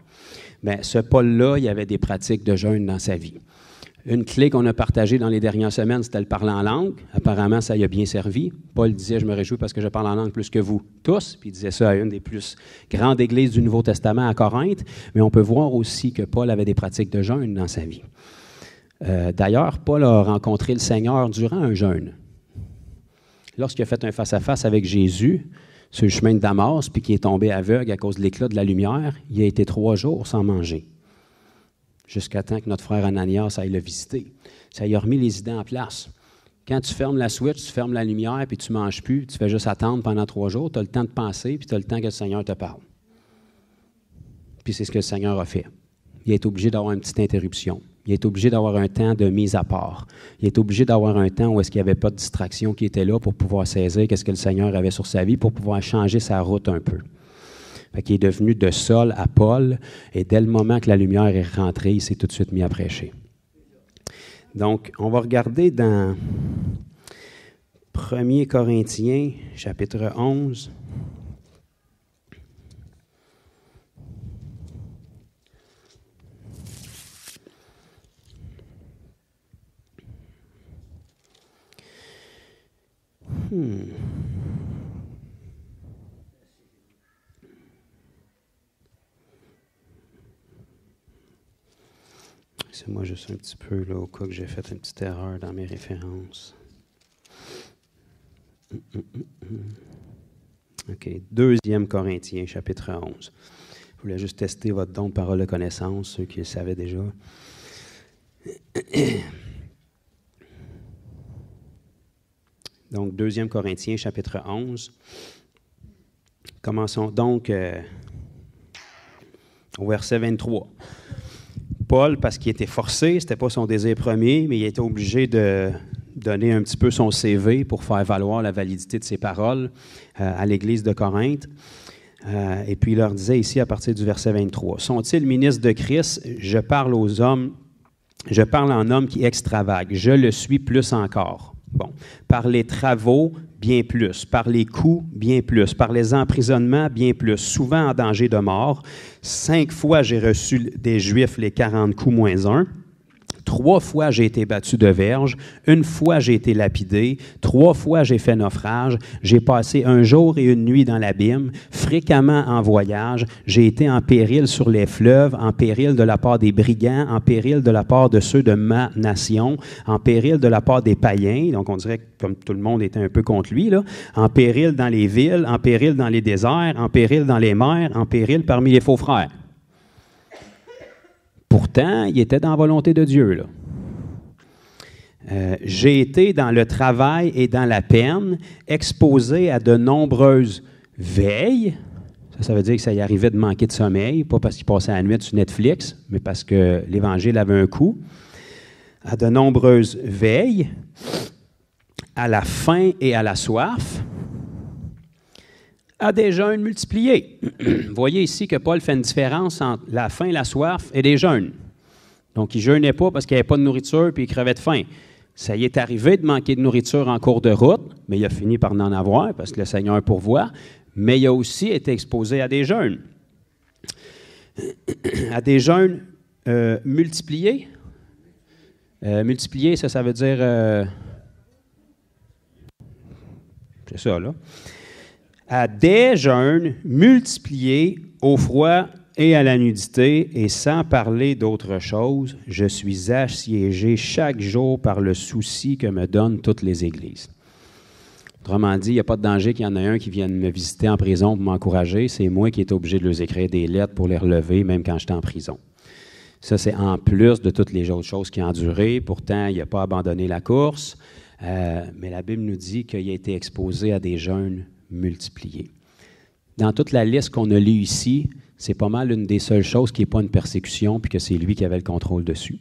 Bien, ce Paul-là, il y avait des pratiques de jeûne dans sa vie. Une clé qu'on a partagée dans les dernières semaines, c'était le parler en langue. Apparemment, ça y a bien servi. Paul disait, je me réjouis parce que je parle en langue plus que vous tous. Puis il disait ça à une des plus grandes églises du Nouveau Testament à Corinthe. Mais on peut voir aussi que Paul avait des pratiques de jeûne dans sa vie. D'ailleurs, Paul a rencontré le Seigneur durant un jeûne. Lorsqu'il a fait un face-à-face avec Jésus, sur le chemin de Damas, puis qui est tombé aveugle à cause de l'éclat de la lumière, il a été 3 jours sans manger, jusqu'à temps que notre frère Ananias aille le visiter. Ça lui a remis les idées en place. Quand tu fermes la switch, tu fermes la lumière, puis tu ne manges plus, tu fais juste attendre pendant 3 jours, tu as le temps de penser, puis tu as le temps que le Seigneur te parle. Puis c'est ce que le Seigneur a fait. Il est obligé d'avoir une petite interruption. Il est obligé d'avoir un temps de mise à part. Il est obligé d'avoir un temps où est-ce qu'il n'y avait pas de distraction qui était là pour pouvoir saisir qu'est-ce que le Seigneur avait sur sa vie, pour pouvoir changer sa route un peu. Fait qu'il est devenu de Saul à Paul, et dès le moment que la lumière est rentrée, il s'est tout de suite mis à prêcher. Donc, on va regarder dans 1 Corinthiens, chapitre 11. C'est moi juste un petit peu, là, au cas que j'ai fait une petite erreur dans mes références. OK. 2 Corinthiens, chapitre 11. Je voulais juste tester votre don de parole de connaissance, ceux qui le savaient déjà. Donc, 2 Corinthiens, chapitre 11. Commençons donc au verset 23. Paul, parce qu'il était forcé, ce n'était pas son désir premier, mais il était obligé de donner un petit peu son CV pour faire valoir la validité de ses paroles à l'Église de Corinthe. Et puis il leur disait ici, à partir du verset 23, « Sont-ils ministres de Christ? Je parle aux hommes, je parle en homme qui extravague. Je le suis plus encore. » Bon. Par les travaux, bien plus. Par les coups, bien plus. Par les emprisonnements, bien plus. Souvent en danger de mort. 5 fois, j'ai reçu des Juifs les 40 coups moins 1. 3 fois, j'ai été battu de verge. 1 fois, j'ai été lapidé. 3 fois, j'ai fait naufrage. J'ai passé 1 jour et 1 nuit dans l'abîme. Fréquemment en voyage. J'ai été en péril sur les fleuves, en péril de la part des brigands, en péril de la part de ceux de ma nation, en péril de la part des païens. Donc, on dirait que comme tout le monde était un peu contre lui, là. En péril dans les villes, en péril dans les déserts, en péril dans les mers, en péril parmi les faux frères. Pourtant, il était dans la volonté de Dieu, là. J'ai été dans le travail et dans la peine, exposé à de nombreuses veilles. Ça veut dire que ça y arrivait de manquer de sommeil, pas parce qu'il passait la nuit sur Netflix, mais parce que l'Évangile avait un coût. À de nombreuses veilles, à la faim et à la soif, à des jeûnes multipliés. Vous voyez ici que Paul fait une différence entre la faim, la soif et des jeûnes. Donc, il ne jeûnait pas parce qu'il n'y avait pas de nourriture puis il crevait de faim. Ça y est arrivé de manquer de nourriture en cours de route, mais il a fini par en avoir parce que le Seigneur pourvoit. Mais il a aussi été exposé à des jeûnes. À des jeûnes multipliés. Multipliés, ça veut dire... c'est ça, là. À des jeûnes multipliés au froid et à la nudité, et sans parler d'autre chose, je suis assiégé chaque jour par le souci que me donnent toutes les églises. Autrement dit, il n'y a pas de danger qu'il y en ait un qui vienne me visiter en prison pour m'encourager. C'est moi qui est obligé de leur écrire des lettres pour les relever, même quand j'étais en prison. Ça, c'est en plus de toutes les autres choses qui ont duré. Pourtant, il n'a pas abandonné la course. Mais la Bible nous dit qu'il a été exposé à des jeûnes multiplié. Dans toute la liste qu'on a lue ici, c'est pas mal une des seules choses qui n'est pas une persécution puis que c'est lui qui avait le contrôle dessus.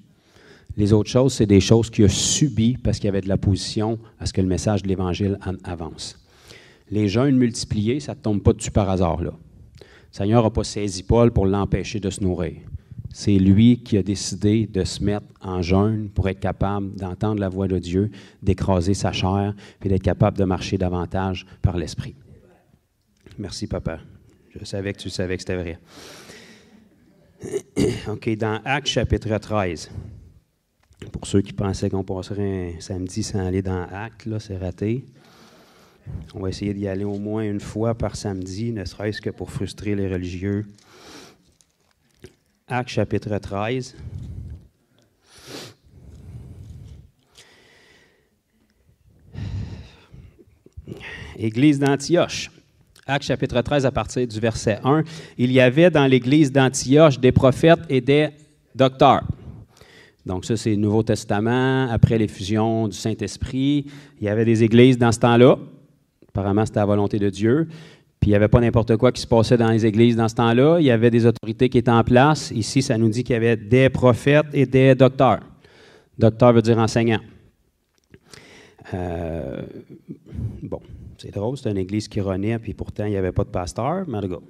Les autres choses, c'est des choses qu'il a subies parce qu'il y avait de l'opposition à ce que le message de l'Évangile avance. Les jeûnes multipliés, ça ne tombe pas dessus par hasard, là. Le Seigneur n'a pas saisi Paul pour l'empêcher de se nourrir. C'est lui qui a décidé de se mettre en jeûne pour être capable d'entendre la voix de Dieu, d'écraser sa chair, puis d'être capable de marcher davantage par l'Esprit. Merci, Papa. Je savais que tu savais que c'était vrai. OK, dans Actes chapitre 13. Pour ceux qui pensaient qu'on passerait un samedi sans aller dans Actes, là, c'est raté. On va essayer d'y aller au moins une fois par samedi, ne serait-ce que pour frustrer les religieux. Actes chapitre 13. Église d'Antioche. Actes chapitre 13, à partir du verset 1. Il y avait dans l'église d'Antioche des prophètes et des docteurs. Donc ça, c'est le Nouveau Testament, après l'effusion du Saint-Esprit. Il y avait des églises dans ce temps-là. Apparemment, c'était la volonté de Dieu. Puis il n'y avait pas n'importe quoi qui se passait dans les églises dans ce temps-là. Il y avait des autorités qui étaient en place. Ici, ça nous dit qu'il y avait des prophètes et des docteurs. Docteur veut dire enseignant. Bon, c'est drôle, c'est une église qui renaît, puis pourtant, il n'y avait pas de pasteur, mais regarde.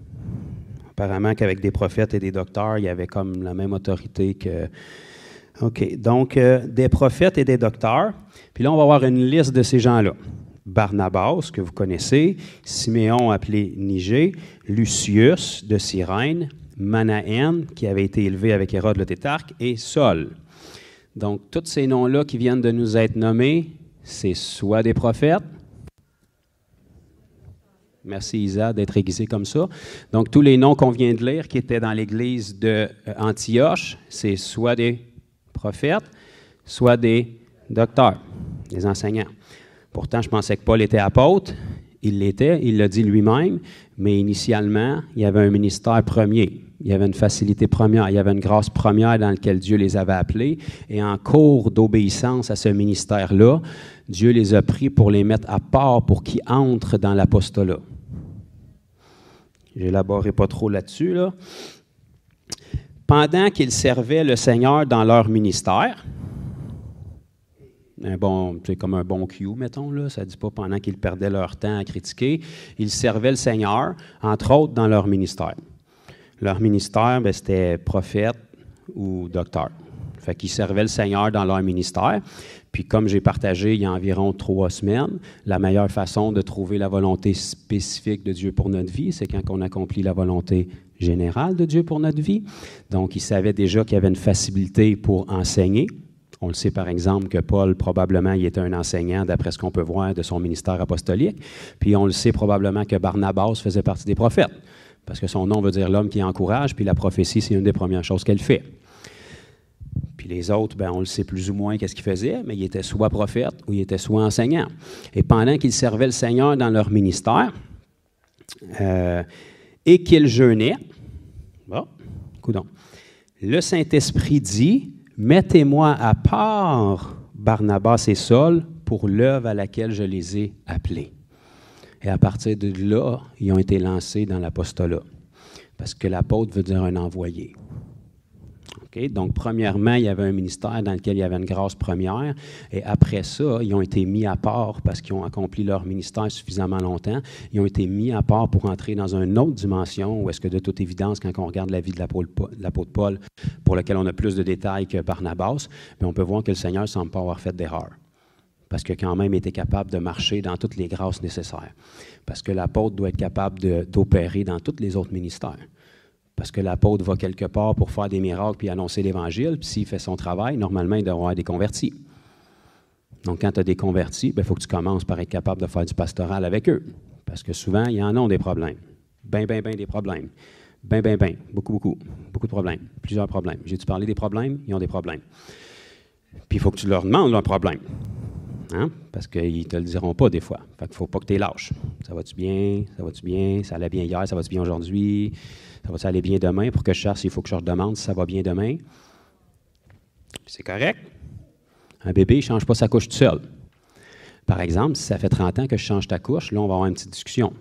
Apparemment qu'avec des prophètes et des docteurs, il y avait comme la même autorité que... OK, donc des prophètes et des docteurs. Puis là, on va avoir une liste de ces gens-là. Barnabas, que vous connaissez, Siméon appelé Niger, Lucius de Cyrène, Manaen, qui avait été élevé avec Hérode le Tétrarque, et Saul. Donc, tous ces noms-là qui viennent de nous être nommés, c'est soit des prophètes. Merci Isa d'être aiguisé comme ça. Donc, tous les noms qu'on vient de lire qui étaient dans l'église d'Antioche, c'est soit des prophètes, soit des docteurs, des enseignants. Pourtant, je pensais que Paul était apôtre. Il l'était, il l'a dit lui-même, mais initialement, il y avait un ministère premier. Il y avait une facilité première, il y avait une grâce première dans laquelle Dieu les avait appelés. Et en cours d'obéissance à ce ministère-là, Dieu les a pris pour les mettre à part pour qu'ils entrent dans l'apostolat. Je n'élaborerai pas trop là-dessus, là. Pendant qu'ils servaient le Seigneur dans leur ministère, c'est comme un bon cue, mettons, là, ça ne dit pas pendant qu'ils perdaient leur temps à critiquer, ils servaient le Seigneur, entre autres, dans leur ministère. Leur ministère, c'était prophète ou docteur. Fait qu'ils servaient le Seigneur dans leur ministère. Puis comme j'ai partagé il y a environ 3 semaines, la meilleure façon de trouver la volonté spécifique de Dieu pour notre vie, c'est quand on accomplit la volonté générale de Dieu pour notre vie. Donc, ils savaient déjà qu'il y avait une facilité pour enseigner. On le sait par exemple que Paul, probablement, il était un enseignant d'après ce qu'on peut voir de son ministère apostolique. Puis on le sait probablement que Barnabas faisait partie des prophètes. Parce que son nom veut dire l'homme qui encourage, puis la prophétie, c'est une des premières choses qu'elle fait. Puis les autres, on le sait plus ou moins qu'est-ce qu'ils faisaient, mais ils étaient soit prophètes ou ils étaient soit enseignants. Et pendant qu'ils servaient le Seigneur dans leur ministère et qu'ils jeûnaient, le Saint-Esprit dit, « Mettez-moi à part Barnabas et Saul pour l'œuvre à laquelle je les ai appelés. » Et à partir de là, ils ont été lancés dans l'apostolat. Parce que l'apôtre veut dire un envoyé. Okay? Donc, premièrement, il y avait un ministère dans lequel il y avait une grâce première. Et après ça, ils ont été mis à part parce qu'ils ont accompli leur ministère suffisamment longtemps. Ils ont été mis à part pour entrer dans une autre dimension où est-ce que, de toute évidence, quand on regarde la vie de l'apôtre Paul, pour lequel on a plus de détails que Barnabas, on peut voir que le Seigneur ne semble pas avoir fait d'erreur. Parce qu'il a quand même été capable de marcher dans toutes les grâces nécessaires. Parce que l'apôtre doit être capable d'opérer dans tous les autres ministères. Parce que l'apôtre va quelque part pour faire des miracles puis annoncer l'Évangile, puis s'il fait son travail, normalement, il doit avoir des convertis. Donc, quand tu as des convertis, il faut que tu commences par être capable de faire du pastoral avec eux. Parce que souvent, ils en ont des problèmes. Ben des problèmes. Beaucoup de problèmes. Plusieurs problèmes. J'ai-tu parlé des problèmes? Ils ont des problèmes. Puis, il faut que tu leur demandes leurs problèmes. Hein? Parce qu'ils ne te le diront pas des fois. Fait qu'il ne faut pas que tu les lâches. Ça va-tu bien? Ça va-tu bien? Ça allait bien hier? Ça va-tu bien aujourd'hui? Ça va-tu aller bien demain? Pour que je sache s'il faut que je leur demande si ça va bien demain. Puis c'est correct. Un bébé, il ne change pas sa couche tout seul. Par exemple, si ça fait 30 ans que je change ta couche, là, on va avoir une petite discussion.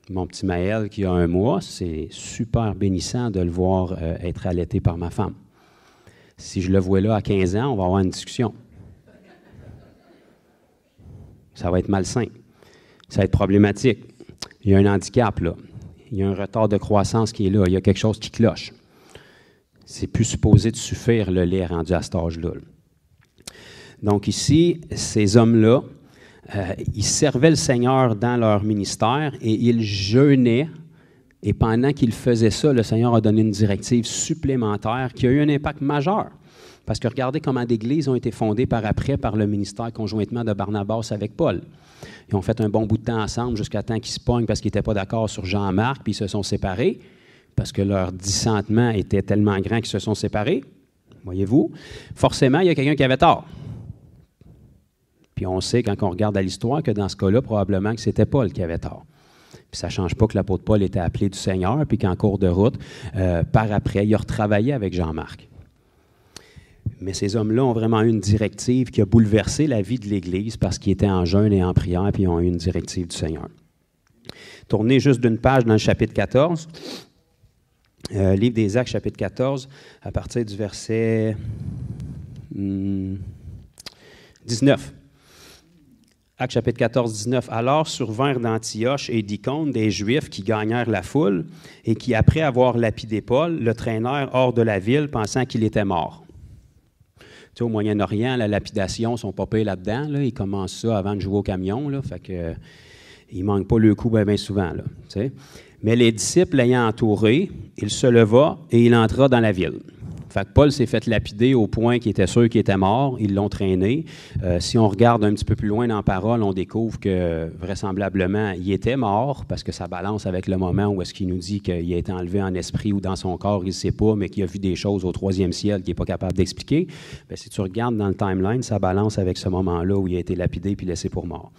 Mon petit Maël qui a 1 mois, c'est super bénissant de le voir être allaité par ma femme. Si je le vois là à 15 ans, on va avoir une discussion. Ça va être malsain. Ça va être problématique. Il y a un handicap, là. Il y a un retard de croissance qui est là. Il y a quelque chose qui cloche. C'est plus supposé de suffire le lait rendu à cet âge-là. Donc ici, ces hommes-là, ils servaient le Seigneur dans leur ministère et ils jeûnaient. Et pendant qu'ils faisaient ça, le Seigneur a donné une directive supplémentaire qui a eu un impact majeur. Parce que regardez comment d'églises ont été fondées par après par le ministère conjointement de Barnabas avec Paul. Ils ont fait un bon bout de temps ensemble jusqu'à temps qu'ils se pognent parce qu'ils n'étaient pas d'accord sur Jean-Marc, puis ils se sont séparés, parce que leur dissentement était tellement grand qu'ils se sont séparés. Voyez-vous? Forcément, il y a quelqu'un qui avait tort. Puis on sait, quand on regarde à l'histoire, que dans ce cas-là, probablement que c'était Paul qui avait tort. Puis ça ne change pas que l'apôtre Paul était appelé du Seigneur, puis qu'en cours de route, par après, il a retravaillé avec Jean-Marc. Mais ces hommes-là ont vraiment eu une directive qui a bouleversé la vie de l'Église parce qu'ils étaient en jeûne et en prière, puis ils ont eu une directive du Seigneur. Tournez juste d'une page dans le chapitre 14. Livre des Actes, chapitre 14, à partir du verset 19. Actes chapitre 14, 19. « Alors survinrent d'Antioche et d'Icône des Juifs qui gagnèrent la foule et qui, après avoir lapidé Paul, le traînèrent hors de la ville, pensant qu'il était mort. » Tu sais, au Moyen-Orient, la lapidation, ils sont pas payés là-dedans. Là. Ils commencent ça avant de jouer au camion. Là, fait que, ils ne manquent pas le coup bien souvent. Là, tu sais. Mais les disciples l'ayant entouré, il se leva et il entra dans la ville. Fait que Paul s'est fait lapider au point qu'il était sûr qu'il était mort. Ils l'ont traîné. Si on regarde un petit peu plus loin dans la parole, on découvre que vraisemblablement, il était mort parce que ça balance avec le moment où est-ce qu'il nous dit qu'il a été enlevé en esprit ou dans son corps, il ne sait pas, mais qu'il a vu des choses au 3e ciel qu'il n'est pas capable d'expliquer. Bien, si tu regardes dans le timeline, ça balance avec ce moment-là où il a été lapidé puis laissé pour mort.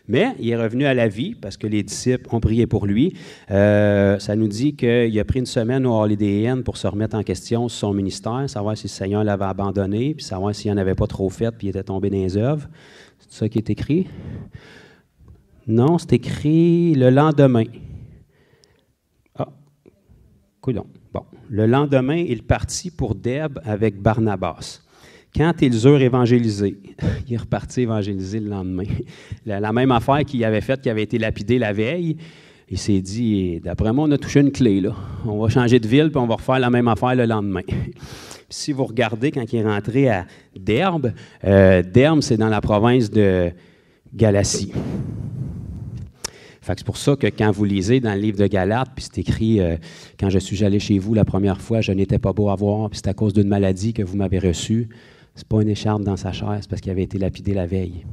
Mais il est revenu à la vie parce que les disciples ont prié pour lui. Ça nous dit qu'il a pris une semaine au Holiday Inn pour se remettre en question sur son ministère, savoir si le Seigneur l'avait abandonné, puis savoir s'il n'en avait pas trop fait, puis il était tombé dans les œuvres. C'est ça qui est écrit? Non, c'est écrit le lendemain. Ah, coudonc. Bon, le lendemain, il partit pour Dèbe avec Barnabas. Quand ils eurent évangélisé, il est reparti évangéliser le lendemain. La même affaire qu'il avait faite, qui avait été lapidé la veille, il s'est dit, d'après moi, on a touché une clé, là. On va changer de ville, puis on va refaire la même affaire le lendemain. Puis si vous regardez, quand il est rentré à Derbe, Derbe, c'est dans la province de Galatie. Fait que c'est pour ça que quand vous lisez dans le livre de Galates, puis c'est écrit « Quand je suis allé chez vous la première fois, je n'étais pas beau à voir, puis c'est à cause d'une maladie que vous m'avez reçue. » C'est pas une écharpe dans sa chair, c'est parce qu'il avait été lapidé la veille.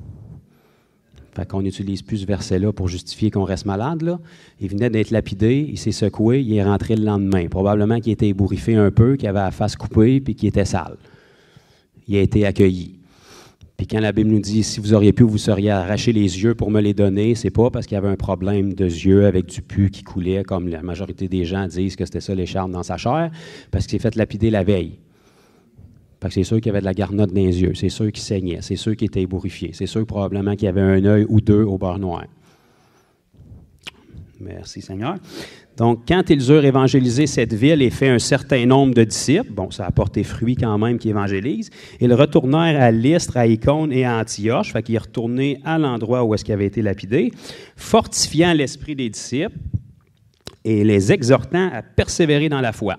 Fait qu'on n'utilise plus ce verset-là pour justifier qu'on reste malade, là. Il venait d'être lapidé, il s'est secoué, il est rentré le lendemain. Probablement qu'il était ébouriffé un peu, qu'il avait la face coupée, puis qu'il était sale. Il a été accueilli. Puis quand la Bible nous dit « Si vous auriez pu, vous seriez arraché les yeux pour me les donner », c'est pas parce qu'il y avait un problème de yeux avec du pu qui coulait, comme la majorité des gens disent que c'était ça l'écharpe dans sa chair, parce qu'il s'est fait lapider la veille. Parce que c'est sûr qu'il y avait de la garnotte dans les yeux, c'est sûr qu'il saignait, c'est sûr qu'il était ébourifié, c'est sûr probablement qu'il y avait un œil ou deux au beurre noir. Merci Seigneur. Donc, quand ils eurent évangélisé cette ville et fait un certain nombre de disciples, bon, ça a porté fruit quand même qu'ils évangélisent, ils retournèrent à Lystre, à Icône et à Antioche, fait qu'il est retourné à l'endroit où est-ce qu'il avait été lapidé, fortifiant l'esprit des disciples et les exhortant à persévérer dans la foi.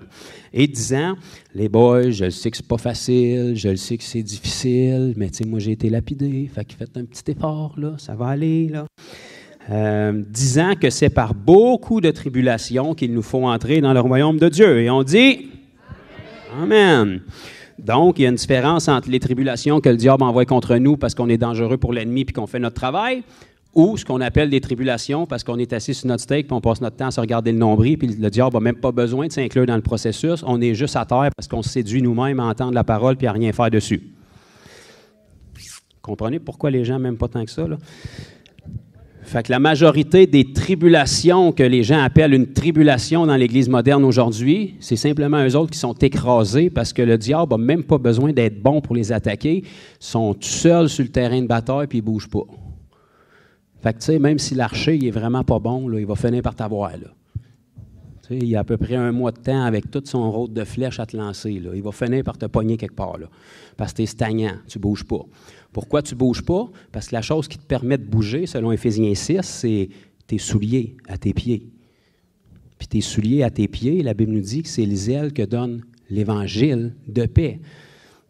Et disant, les boys, je le sais que c'est pas facile, je le sais que c'est difficile, mais tu sais, moi j'ai été lapidé, fait que faites un petit effort, là, ça va aller, là. Disant que c'est par beaucoup de tribulations qu'il nous faut entrer dans le royaume de Dieu. Et on dit, Amen. Donc, il y a une différence entre les tribulations que le diable envoie contre nous parce qu'on est dangereux pour l'ennemi puis qu'on fait notre travail, ou ce qu'on appelle des tribulations parce qu'on est assis sur notre steak puis on passe notre temps à se regarder le nombril puis le diable n'a même pas besoin de s'inclure dans le processus. On est juste à terre parce qu'on se séduit nous-mêmes à entendre la parole puis à rien faire dessus. Comprenez pourquoi les gens n'aiment pas tant que ça, là? Fait que la majorité des tribulations que les gens appellent une tribulation dans l'Église moderne aujourd'hui, c'est simplement eux autres qui sont écrasés parce que le diable n'a même pas besoin d'être bon pour les attaquer. Ils sont tout seuls sur le terrain de bataille puis ils ne bougent pas. Fait que tu sais, même si l'archer il est vraiment pas bon, là, il va finir par t'avoir. Là. Tu sais, il y a à peu près 1 mois de temps avec tout son rôde de flèche à te lancer. Là. Il va finir par te pogner quelque part. Là, parce que tu es stagnant, tu ne bouges pas. Pourquoi tu ne bouges pas? Parce que la chose qui te permet de bouger, selon Éphésiens 6, c'est tes souliers à tes pieds. Puis tes souliers à tes pieds, la Bible nous dit que c'est les ailes que donne l'Évangile de paix.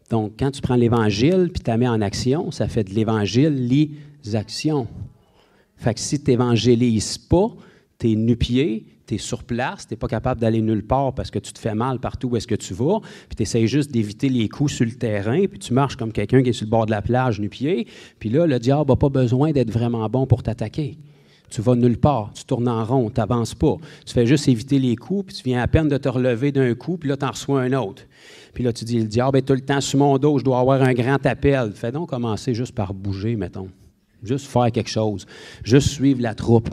Donc, quand tu prends l'Évangile puis tu la mets en action, ça fait de l'Évangile les actions. Fait que si tu n'évangélises pas, tu es nu-pied, tu es sur place, tu n'es pas capable d'aller nulle part parce que tu te fais mal partout où est-ce que tu vas, puis tu essaies juste d'éviter les coups sur le terrain, puis tu marches comme quelqu'un qui est sur le bord de la plage, nu-pied, puis là, le diable n'a pas besoin d'être vraiment bon pour t'attaquer. Tu vas nulle part, tu tournes en rond, tu n'avances pas. Tu fais juste éviter les coups, puis tu viens à peine de te relever d'un coup, puis là, tu en reçois un autre. Puis là, tu dis, le diable est tout le temps sur mon dos, je dois avoir un grand appel. Fais donc commencer juste par bouger, mettons. Juste faire quelque chose. Juste suivre la troupe.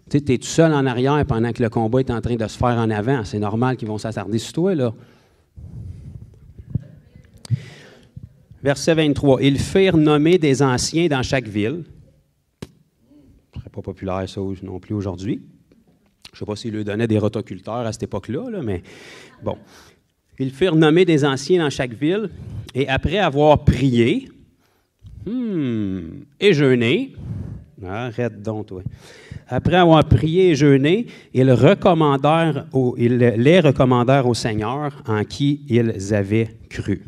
Tu sais, tu es tout seul en arrière pendant que le combat est en train de se faire en avant. C'est normal qu'ils vont s'attarder sur toi, là. Verset 23. Ils firent nommer des anciens dans chaque ville. Ce ne serait pas populaire, ça, non plus aujourd'hui. Je ne sais pas s'ils lui donnaient des rotoculteurs à cette époque-là, là, mais bon. Ils firent nommer des anciens dans chaque ville, et après avoir prié, et jeûné, arrête donc, toi. Après avoir prié et jeûné, ils les recommandèrent au Seigneur en qui ils avaient cru.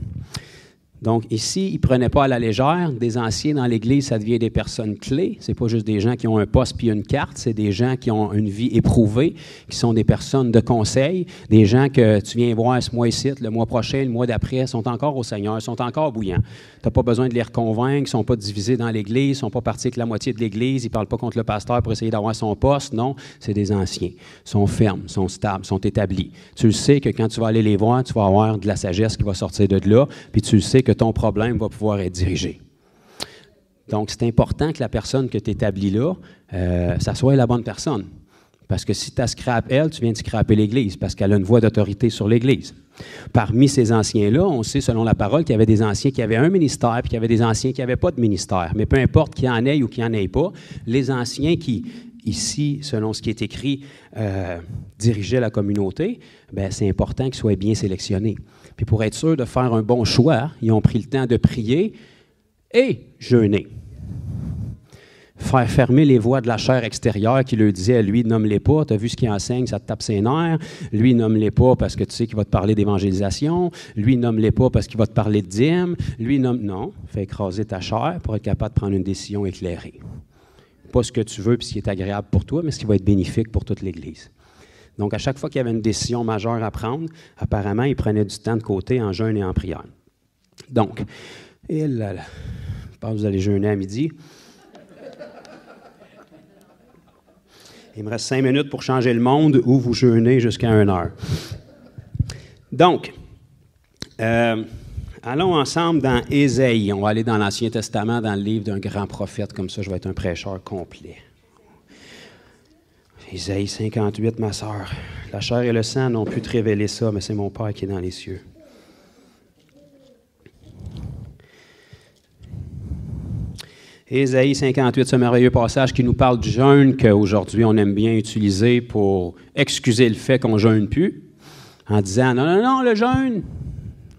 Donc ici, ils ne prenaient pas à la légère. Des anciens dans l'Église, ça devient des personnes clés. Ce n'est pas juste des gens qui ont un poste puis une carte, c'est des gens qui ont une vie éprouvée, qui sont des personnes de conseil, des gens que tu viens voir ce mois-ci, le mois prochain, le mois d'après, sont encore au Seigneur, sont encore bouillants. Tu n'as pas besoin de les reconvaincre, ils ne sont pas divisés dans l'Église, ils ne sont pas partis avec la moitié de l'Église, ils ne parlent pas contre le pasteur pour essayer d'avoir son poste. Non, c'est des anciens. Ils sont fermes, sont stables, sont établis. Tu le sais que quand tu vas aller les voir, tu vas avoir de la sagesse qui va sortir de là, puis tu le sais que ton problème va pouvoir être dirigé. Donc, c'est important que la personne que tu établis là, ça soit la bonne personne. Parce que si tu as scrap elle, tu viens de scraper l'Église, parce qu'elle a une voix d'autorité sur l'Église. Parmi ces anciens-là, on sait, selon la parole, qu'il y avait des anciens qui avaient un ministère, puis qu'il y avait des anciens qui n'avaient pas de ministère. Mais peu importe qu'il y en ait ou qu'il n'y en ait pas, les anciens qui, ici, selon ce qui est écrit, dirigeaient la communauté, bien, c'est important qu'ils soient bien sélectionnés. Puis pour être sûr de faire un bon choix, ils ont pris le temps de prier et jeûner. Faire fermer les voies de la chair extérieure qui leur disait, lui, nomme-les pas, tu as vu ce qu'il enseigne, ça te tape ses nerfs. Lui, nomme-les pas parce que tu sais qu'il va te parler d'évangélisation. Lui, nomme-les pas parce qu'il va te parler de dîme. Lui, non, fais écraser ta chair pour être capable de prendre une décision éclairée. Pas ce que tu veux puis ce qui est agréable pour toi, mais ce qui va être bénéfique pour toute l'Église. Donc, à chaque fois qu'il y avait une décision majeure à prendre, apparemment, il prenait du temps de côté en jeûne et en prière. Donc, je pense que vous allez jeûner à midi. Il me reste 5 minutes pour changer le monde ou vous jeûnez jusqu'à 1 heure. Donc, allons ensemble dans Ésaïe. On va aller dans l'Ancien Testament, dans le livre d'un grand prophète. Comme ça, je vais être un prêcheur complet. Ésaïe 58, ma sœur. La chair et le sang n'ont pu te révéler ça, mais c'est mon Père qui est dans les cieux. Ésaïe 58, ce merveilleux passage qui nous parle du jeûne qu'aujourd'hui on aime bien utiliser pour excuser le fait qu'on ne jeûne plus, en disant « Non, le jeûne,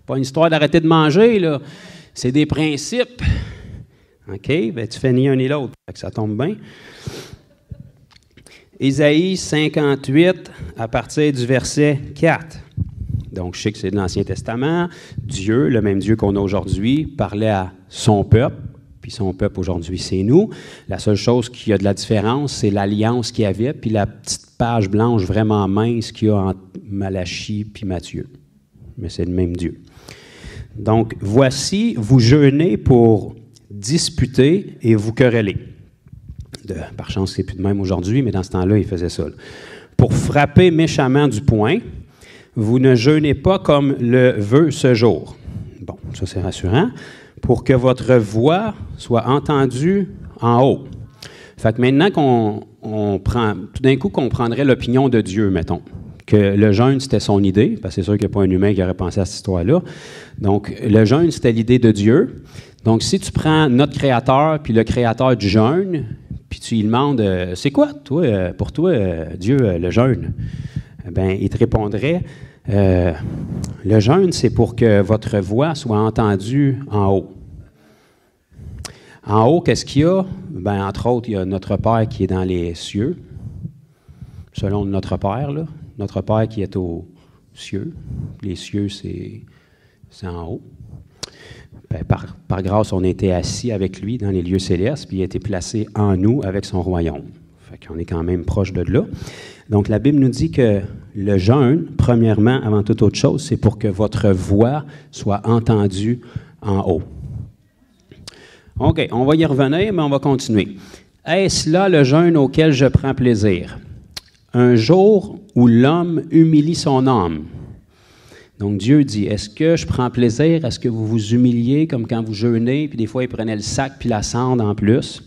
pas une histoire d'arrêter de manger, là. C'est des principes. » OK, bien tu fais ni un ni l'autre, ça tombe bien. Ésaïe 58, à partir du verset 4. Donc, je sais que c'est de l'Ancien Testament. Dieu, le même Dieu qu'on a aujourd'hui, parlait à son peuple. Puis son peuple aujourd'hui, c'est nous. La seule chose qui a de la différence, c'est l'alliance qu'il y avait, puis la petite page blanche vraiment mince qu'il y a entre Malachie puis Matthieu. Mais c'est le même Dieu. Donc, voici, vous jeûnez pour disputer et vous quereller. Par chance, c'est plus de même aujourd'hui, mais dans ce temps-là, il faisait ça. Là. Pour frapper méchamment du poing, vous ne jeûnez pas comme le veut ce jour. Bon, ça c'est rassurant. Pour que votre voix soit entendue en haut. Fait que maintenant qu'on prend, tout d'un coup, qu'on prendrait l'opinion de Dieu, mettons, que le jeûne, c'était son idée, parce que c'est sûr qu'il n'y a pas un humain qui aurait pensé à cette histoire-là. Donc, le jeûne, c'était l'idée de Dieu. Donc, si tu prends notre Créateur, puis le Créateur du jeûne, puis tu lui demandes, c'est quoi, toi, pour toi, Dieu, le jeûne? Bien, il te répondrait, le jeûne, c'est pour que votre voix soit entendue en haut. En haut, qu'est-ce qu'il y a? Bien, entre autres, il y a notre Père qui est dans les cieux, selon notre Père, là. Notre Père qui est aux cieux. Les cieux, c'est en haut. Bien, par grâce, on était assis avec lui dans les lieux célestes, puis il a été placé en nous avec son royaume. Fait qu'on est quand même proche de là. Donc, la Bible nous dit que le jeûne, premièrement, avant toute autre chose, c'est pour que votre voix soit entendue en haut. OK, on va y revenir, mais on va continuer. Est-ce là le jeûne auquel je prends plaisir? Un jour où l'homme humilie son âme. Donc Dieu dit, est-ce que je prends plaisir? Est-ce que vous vous humiliez comme quand vous jeûnez, puis des fois, il prenait le sac puis la cendre en plus?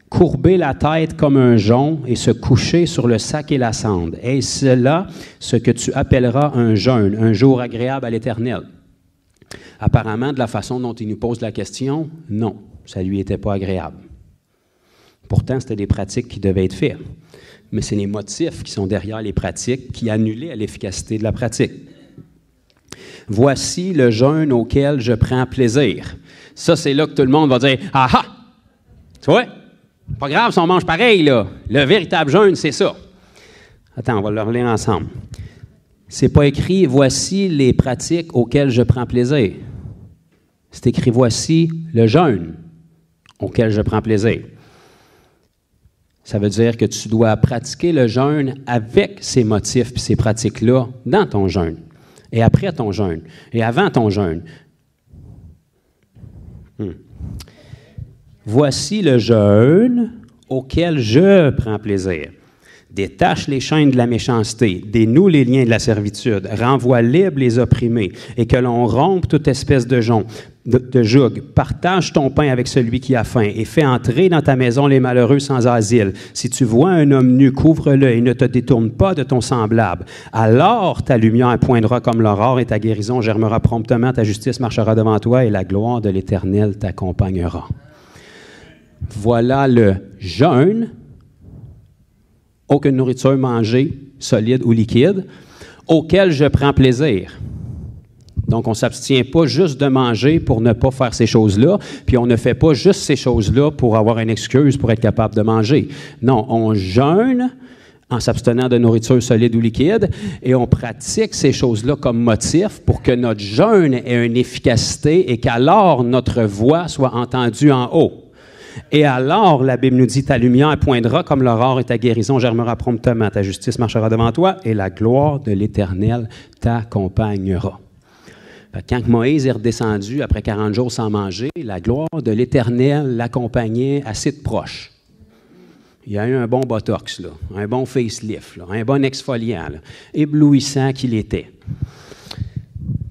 Courber la tête comme un jonc et se coucher sur le sac et la cendre. Est-ce là ce que tu appelleras un jeûne, un jour agréable à l'Éternel? Apparemment, de la façon dont il nous pose la question, non, ça ne lui était pas agréable. Pourtant, c'était des pratiques qui devaient être faites. Mais c'est les motifs qui sont derrière les pratiques qui annulaient l'efficacité de la pratique. Voici le jeûne auquel je prends plaisir. Ça, c'est là que tout le monde va dire « Ah ah! Tu vois? Pas grave si on mange pareil, là. Le véritable jeûne, c'est ça. » Attends, on va le relire ensemble. C'est pas écrit « Voici les pratiques auxquelles je prends plaisir ». C'est écrit « Voici le jeûne auquel je prends plaisir ». Ça veut dire que tu dois pratiquer le jeûne avec ces motifs et ces pratiques-là dans ton jeûne, et après ton jeûne, et avant ton jeûne. Voici le jeûne auquel je prends plaisir. Détache les chaînes de la méchanceté, dénoue les liens de la servitude, renvoie libres les opprimés, et que l'on rompe toute espèce de joug. Partage ton pain avec celui qui a faim, et fais entrer dans ta maison les malheureux sans asile. Si tu vois un homme nu, couvre-le et ne te détourne pas de ton semblable. Alors ta lumière poindra comme l'aurore, et ta guérison germera promptement, ta justice marchera devant toi, et la gloire de l'Éternel t'accompagnera. Voilà le jeûne. Aucune nourriture mangée, solide ou liquide, auquel je prends plaisir. Donc, on ne s'abstient pas juste de manger pour ne pas faire ces choses-là, puis on ne fait pas juste ces choses-là pour avoir une excuse pour être capable de manger. Non, on jeûne en s'abstenant de nourriture solide ou liquide, et on pratique ces choses-là comme motif pour que notre jeûne ait une efficacité et qu'alors notre voix soit entendue en haut. Et alors, la Bible nous dit, ta lumière poindra comme l'aurore et ta guérison germera promptement. Ta justice marchera devant toi et la gloire de l'Éternel t'accompagnera. Quand Moïse est redescendu après 40 jours sans manger, la gloire de l'Éternel l'accompagnait assez de proche. Il y a eu un bon botox, là, un bon facelift, là, un bon exfoliant, là, éblouissant qu'il était.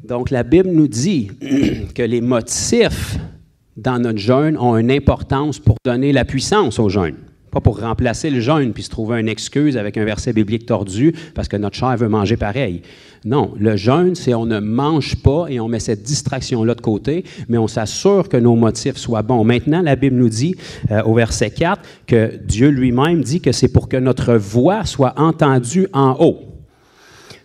Donc, la Bible nous dit que les motifs dans notre jeûne ont une importance pour donner la puissance au jeûne. Pas pour remplacer le jeûne puis se trouver une excuse avec un verset biblique tordu parce que notre chair veut manger pareil. Non, le jeûne, c'est on ne mange pas et on met cette distraction-là de côté, mais on s'assure que nos motifs soient bons. Maintenant, la Bible nous dit au verset 4 que Dieu lui-même dit que c'est pour que notre voix soit entendue en haut.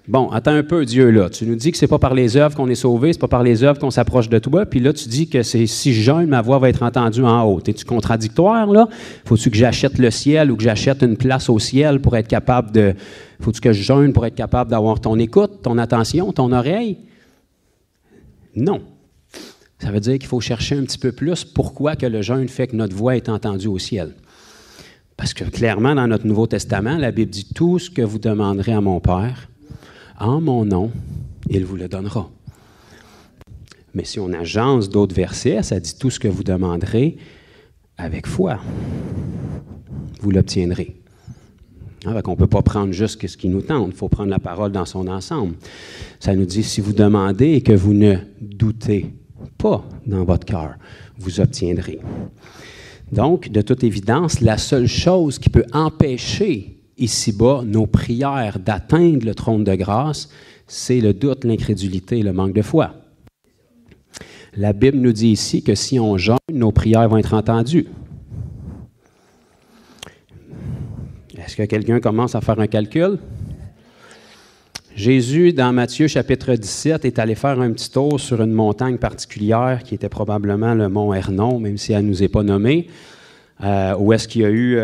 Bon, attends un peu, Dieu, là. Tu nous dis que c'est pas par les œuvres qu'on est sauvé, c'est pas par les œuvres qu'on s'approche de toi, puis là, tu dis que c'est si je jeûne, ma voix va être entendue en haut. Es-tu contradictoire, là? Faut-tu que j'achète le ciel ou que j'achète une place au ciel pour être capable de... Faut-tu que je jeûne pour être capable d'avoir ton écoute, ton attention, ton oreille? Non. Ça veut dire qu'il faut chercher un petit peu plus pourquoi que le jeûne fait que notre voix est entendue au ciel. Parce que clairement, dans notre Nouveau Testament, la Bible dit « Tout ce que vous demanderez à mon Père, en mon nom, il vous le donnera. » Mais si on agence d'autres versets, ça dit « Tout ce que vous demanderez avec foi, vous l'obtiendrez. » On ne peut pas prendre juste ce qui nous tente, il faut prendre la parole dans son ensemble. Ça nous dit « Si vous demandez et que vous ne doutez pas dans votre cœur, vous obtiendrez. » Donc, de toute évidence, la seule chose qui peut empêcher ici-bas nos prières d'atteindre le trône de grâce, c'est le doute, l'incrédulité et le manque de foi. La Bible nous dit ici que si on jeûne, nos prières vont être entendues. Est-ce que quelqu'un commence à faire un calcul? Jésus, dans Matthieu chapitre 17, est allé faire un petit tour sur une montagne particulière qui était probablement le mont Hernon, même si elle ne nous est pas nommée, où est-ce qu'il y a eu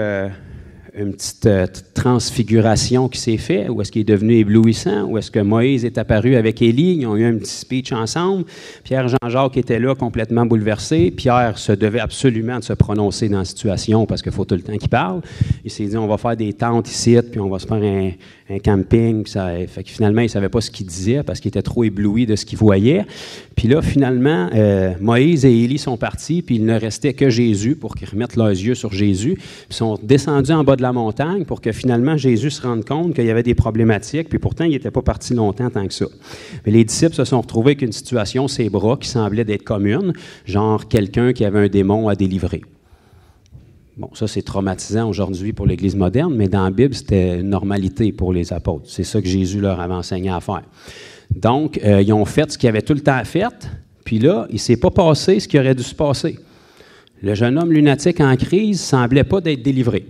une petite transfiguration qui s'est faite, où est-ce qu'il est devenu éblouissant, où est-ce que Moïse est apparu avec Élie, ils ont eu un petit speech ensemble. Pierre Jean-Jacques était là complètement bouleversé. Pierre se devait absolument de se prononcer dans la situation parce qu'il faut tout le temps qu'il parle. Il s'est dit, on va faire des tentes ici, puis on va se faire un camping. Puis ça, fait que finalement, il ne savait pas ce qu'il disait parce qu'il était trop ébloui de ce qu'il voyait. Puis là, finalement, Moïse et Élie sont partis, puis il ne restait que Jésus pour qu'ils remettent leurs yeux sur Jésus. Puis ils sont descendus en bas de la montagne pour que finalement Jésus se rende compte qu'il y avait des problématiques, puis pourtant il n'était pas parti longtemps tant que ça. Mais les disciples se sont retrouvés avec une situation, ses bras, qui semblait d'être commune, genre quelqu'un qui avait un démon à délivrer. Bon, ça c'est traumatisant aujourd'hui pour l'Église moderne, mais dans la Bible, c'était une normalité pour les apôtres. C'est ça que Jésus leur avait enseigné à faire. Donc, ils ont fait ce qu'ils avaient tout le temps fait, puis là, il ne s'est pas passé ce qui aurait dû se passer. Le jeune homme lunatique en crise ne semblait pas d'être délivré.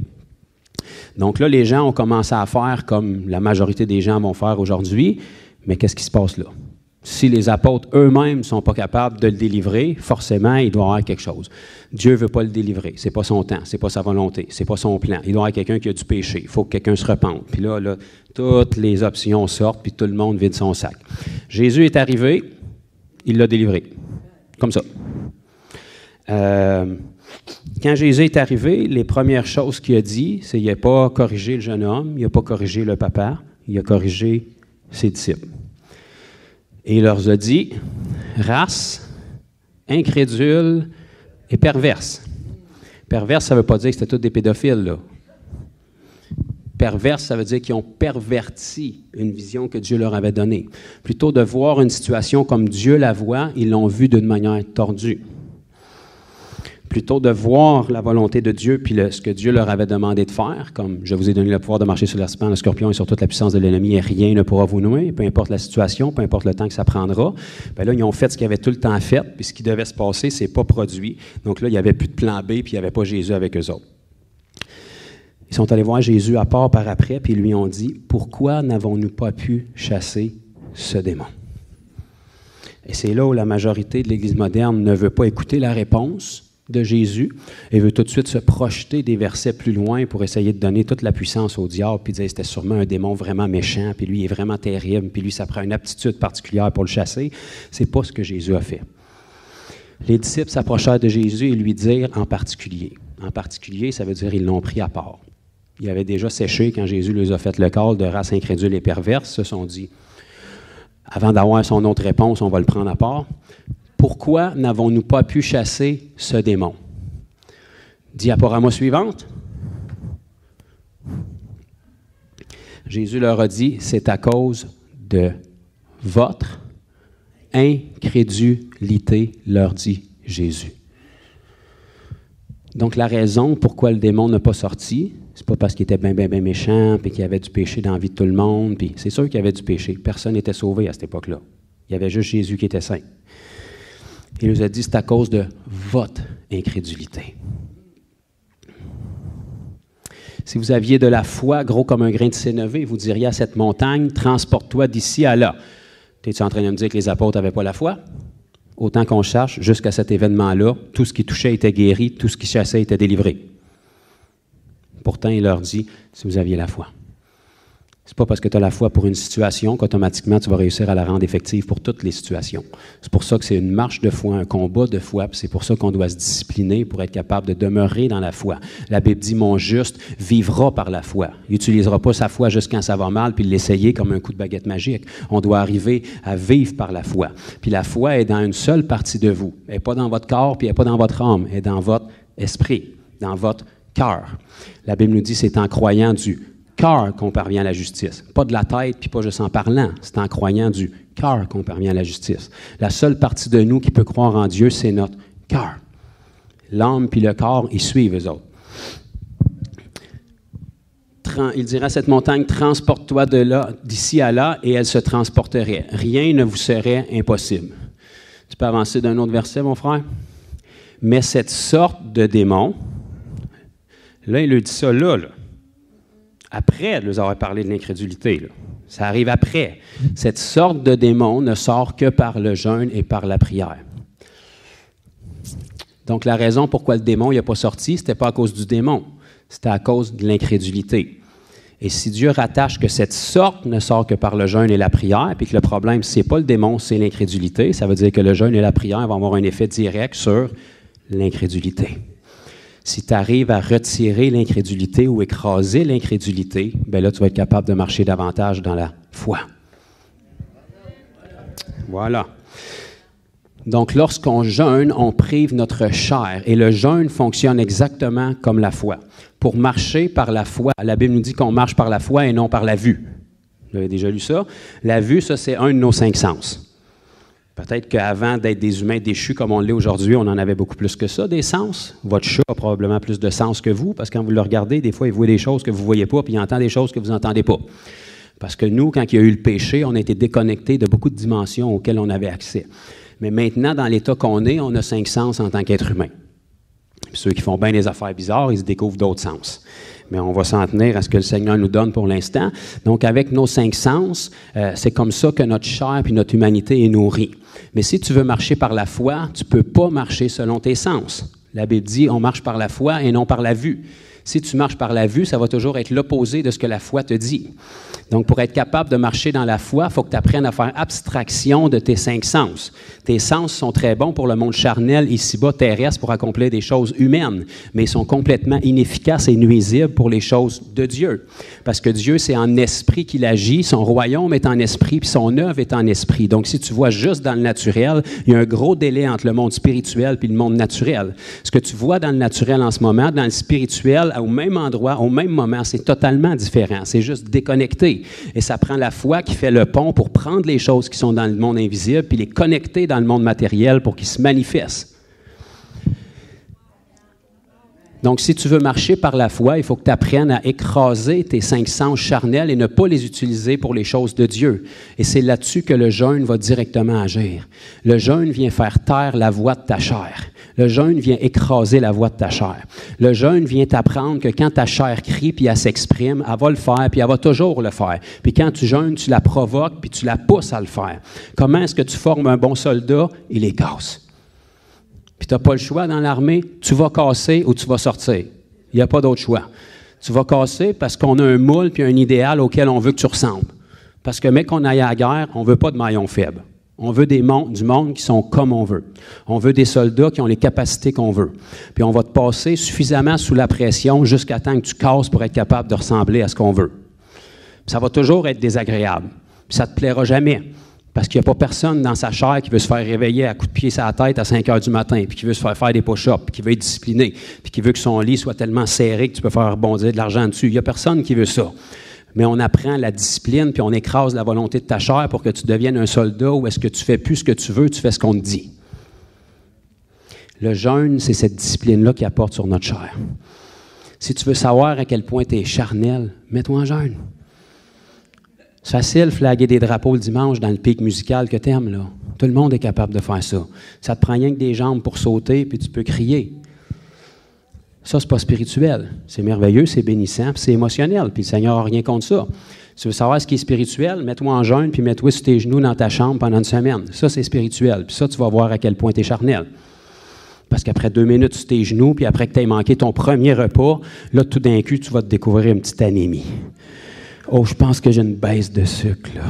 Donc là, les gens ont commencé à faire comme la majorité des gens vont faire aujourd'hui, mais qu'est-ce qui se passe là? Si les apôtres eux-mêmes ne sont pas capables de le délivrer, forcément, il doit y avoir quelque chose. Dieu ne veut pas le délivrer. Ce n'est pas son temps, ce n'est pas sa volonté, ce n'est pas son plan. Il doit y avoir quelqu'un qui a du péché. Il faut que quelqu'un se repente. Puis là, toutes les options sortent, puis tout le monde vide son sac. Jésus est arrivé, il l'a délivré. Comme ça. Quand Jésus est arrivé, les premières choses qu'il a dit, c'est qu'il n'a pas corrigé le jeune homme, il n'a pas corrigé le papa, il a corrigé ses disciples. Et il leur a dit, race, incrédule et perverse. Perverse, ça ne veut pas dire que c'était tous des pédophiles, là. Perverse, ça veut dire qu'ils ont perverti une vision que Dieu leur avait donnée. Plutôt de voir une situation comme Dieu la voit, ils l'ont vue d'une manière tordue. Plutôt de voir la volonté de Dieu puis ce que Dieu leur avait demandé de faire, comme « Je vous ai donné le pouvoir de marcher sur le serpent, le scorpion et sur toute la puissance de l'ennemi, et rien ne pourra vous nouer, peu importe la situation, peu importe le temps que ça prendra. » Bien là, ils ont fait ce qu'ils avaient tout le temps fait, puis ce qui devait se passer, c'est pas produit. Donc là, il n'y avait plus de plan B, puis il n'y avait pas Jésus avec eux autres. Ils sont allés voir Jésus à part par après, puis ils lui ont dit « Pourquoi n'avons-nous pas pu chasser ce démon? » Et c'est là où la majorité de l'Église moderne ne veut pas écouter la réponse de Jésus et veut tout de suite se projeter des versets plus loin pour essayer de donner toute la puissance au diable, puis dire que c'était sûrement un démon vraiment méchant, puis lui il est vraiment terrible, puis lui ça prend une aptitude particulière pour le chasser. C'est pas ce que Jésus a fait. Les disciples s'approchèrent de Jésus et lui dirent en particulier. En particulier, ça veut dire ils l'ont pris à part. Ils avaient déjà séché quand Jésus leur a fait le call de race incrédule et perverse, se sont dit, avant d'avoir son autre réponse, on va le prendre à part. Pourquoi n'avons-nous pas pu chasser ce démon? Diaporama suivante. Jésus leur a dit, c'est à cause de votre incrédulité, leur dit Jésus. Donc la raison pourquoi le démon n'a pas sorti, c'est pas parce qu'il était bien méchant, puis qu'il y avait du péché dans la vie de tout le monde, puis c'est sûr qu'il y avait du péché. Personne n'était sauvé à cette époque-là. Il y avait juste Jésus qui était saint. Il nous a dit, c'est à cause de votre incrédulité. Si vous aviez de la foi, gros comme un grain de sénévé, vous diriez à cette montagne, transporte-toi d'ici à là. Es-tu en train de me dire que les apôtres n'avaient pas la foi? Autant qu'on cherche, jusqu'à cet événement-là, tout ce qui touchait était guéri, tout ce qui chassait était délivré. Pourtant, il leur dit, si vous aviez la foi. C'est pas parce que tu as la foi pour une situation qu'automatiquement tu vas réussir à la rendre effective pour toutes les situations. C'est pour ça que c'est une marche de foi, un combat de foi, puis c'est pour ça qu'on doit se discipliner pour être capable de demeurer dans la foi. La Bible dit, mon juste vivra par la foi. Il n'utilisera pas sa foi juste quand ça va mal, puis l'essayer comme un coup de baguette magique. On doit arriver à vivre par la foi. Puis la foi est dans une seule partie de vous. Elle n'est pas dans votre corps, puis elle n'est pas dans votre âme. Elle est dans votre esprit, dans votre cœur. La Bible nous dit, c'est en croyant du cœur qu'on parvient à la justice. Pas de la tête, puis pas juste en parlant. C'est en croyant du cœur qu'on parvient à la justice. La seule partie de nous qui peut croire en Dieu, c'est notre cœur. L'âme puis le corps, ils suivent eux autres. Il dirait à cette montagne, transporte-toi d'ici à là, et elle se transporterait. Rien ne vous serait impossible. Tu peux avancer d'un autre verset, mon frère? Mais cette sorte de démon, là, il lui dit ça là. Après de nous avoir parlé de l'incrédulité. Là. Ça arrive après. Cette sorte de démon ne sort que par le jeûne et par la prière. Donc, la raison pourquoi le démon n'est pas sorti, ce n'était pas à cause du démon, c'était à cause de l'incrédulité. Et si Dieu rattache que cette sorte ne sort que par le jeûne et la prière, puis que le problème, ce n'est pas le démon, c'est l'incrédulité, ça veut dire que le jeûne et la prière vont avoir un effet direct sur l'incrédulité. Si tu arrives à retirer l'incrédulité ou écraser l'incrédulité, bien là, tu vas être capable de marcher davantage dans la foi. Voilà. Donc, lorsqu'on jeûne, on prive notre chair. Et le jeûne fonctionne exactement comme la foi. Pour marcher par la foi, la Bible nous dit qu'on marche par la foi et non par la vue. Vous avez déjà lu ça? La vue, ça, c'est un de nos 5 sens. Peut-être qu'avant d'être des humains déchus comme on l'est aujourd'hui, on en avait beaucoup plus que ça, des sens. Votre chat a probablement plus de sens que vous, parce que quand vous le regardez, des fois, il voit des choses que vous ne voyez pas, puis il entend des choses que vous n'entendez pas. Parce que nous, quand il y a eu le péché, on a été déconnectés de beaucoup de dimensions auxquelles on avait accès. Mais maintenant, dans l'état qu'on est, on a 5 sens en tant qu'être humain. Puis ceux qui font bien des affaires bizarres, ils se découvrent d'autres sens. Mais on va s'en tenir à ce que le Seigneur nous donne pour l'instant. Donc, avec nos 5 sens, c'est comme ça que notre chair et notre humanité est nourrie. Mais si tu veux marcher par la foi, tu ne peux pas marcher selon tes sens. La Bible dit, on marche par la foi et non par la vue. Si tu marches par la vue, ça va toujours être l'opposé de ce que la foi te dit. Donc, pour être capable de marcher dans la foi, il faut que tu apprennes à faire abstraction de tes 5 sens. Tes sens sont très bons pour le monde charnel, ici-bas, terrestre, pour accomplir des choses humaines, mais ils sont complètement inefficaces et nuisibles pour les choses de Dieu. Parce que Dieu, c'est en esprit qu'il agit, son royaume est en esprit, puis son œuvre est en esprit. Donc, si tu vois juste dans le naturel, il y a un gros délai entre le monde spirituel et le monde naturel. Ce que tu vois dans le naturel en ce moment, dans le spirituel, au même endroit, au même moment, c'est totalement différent. C'est juste déconnecté. Et ça prend la foi qui fait le pont pour prendre les choses qui sont dans le monde invisible puis les connecter dans le monde matériel pour qu'ils se manifestent. Donc, si tu veux marcher par la foi, il faut que tu apprennes à écraser tes 5 sens charnels et ne pas les utiliser pour les choses de Dieu. Et c'est là-dessus que le jeûne va directement agir. Le jeûne vient faire taire la voix de ta chair. Le jeûne vient écraser la voix de ta chair. Le jeûne vient t'apprendre que quand ta chair crie puis elle s'exprime, elle va le faire puis elle va toujours le faire. Puis quand tu jeûnes, tu la provoques puis tu la pousses à le faire. Comment est-ce que tu formes un bon soldat? Il les casse. Puis tu n'as pas le choix dans l'armée, tu vas casser ou tu vas sortir. Il n'y a pas d'autre choix. Tu vas casser parce qu'on a un moule puis un idéal auquel on veut que tu ressembles. Parce que, mec, qu'on aille à la guerre, on ne veut pas de maillons faibles. On veut du monde qui sont comme on veut. On veut des soldats qui ont les capacités qu'on veut. Puis on va te passer suffisamment sous la pression jusqu'à temps que tu casses pour être capable de ressembler à ce qu'on veut. Puis ça va toujours être désagréable. Puis ça ne te plaira jamais. Parce qu'il n'y a pas personne dans sa chair qui veut se faire réveiller à coups de pied sur la tête à 5 heures du matin, puis qui veut se faire des push-ups, puis qui veut être discipliné, puis qui veut que son lit soit tellement serré que tu peux faire rebondir de l'argent dessus. Il n'y a personne qui veut ça. Mais on apprend la discipline, puis on écrase la volonté de ta chair pour que tu deviennes un soldat où est-ce que tu fais plus ce que tu veux, tu fais ce qu'on te dit. Le jeûne, c'est cette discipline-là qui apporte sur notre chair. Si tu veux savoir à quel point tu es charnel, mets-toi en jeûne. C'est facile de flaguer des drapeaux le dimanche dans le pic musical que tu aimes, là. Tout le monde est capable de faire ça. Ça te prend rien que des jambes pour sauter, puis tu peux crier. Ça, c'est pas spirituel. C'est merveilleux, c'est bénissant, puis c'est émotionnel, puis le Seigneur n'a rien contre ça. Si tu veux savoir ce qui est spirituel, mets-toi en jeûne, puis mets-toi sur tes genoux dans ta chambre pendant une semaine. Ça, c'est spirituel. Puis ça, tu vas voir à quel point tu es charnel. Parce qu'après 2 minutes sur tes genoux, puis après que tu aies manqué ton premier repas, là, tout d'un coup, tu vas te découvrir une petite anémie. Oh, je pense que j'ai une baisse de sucre, là.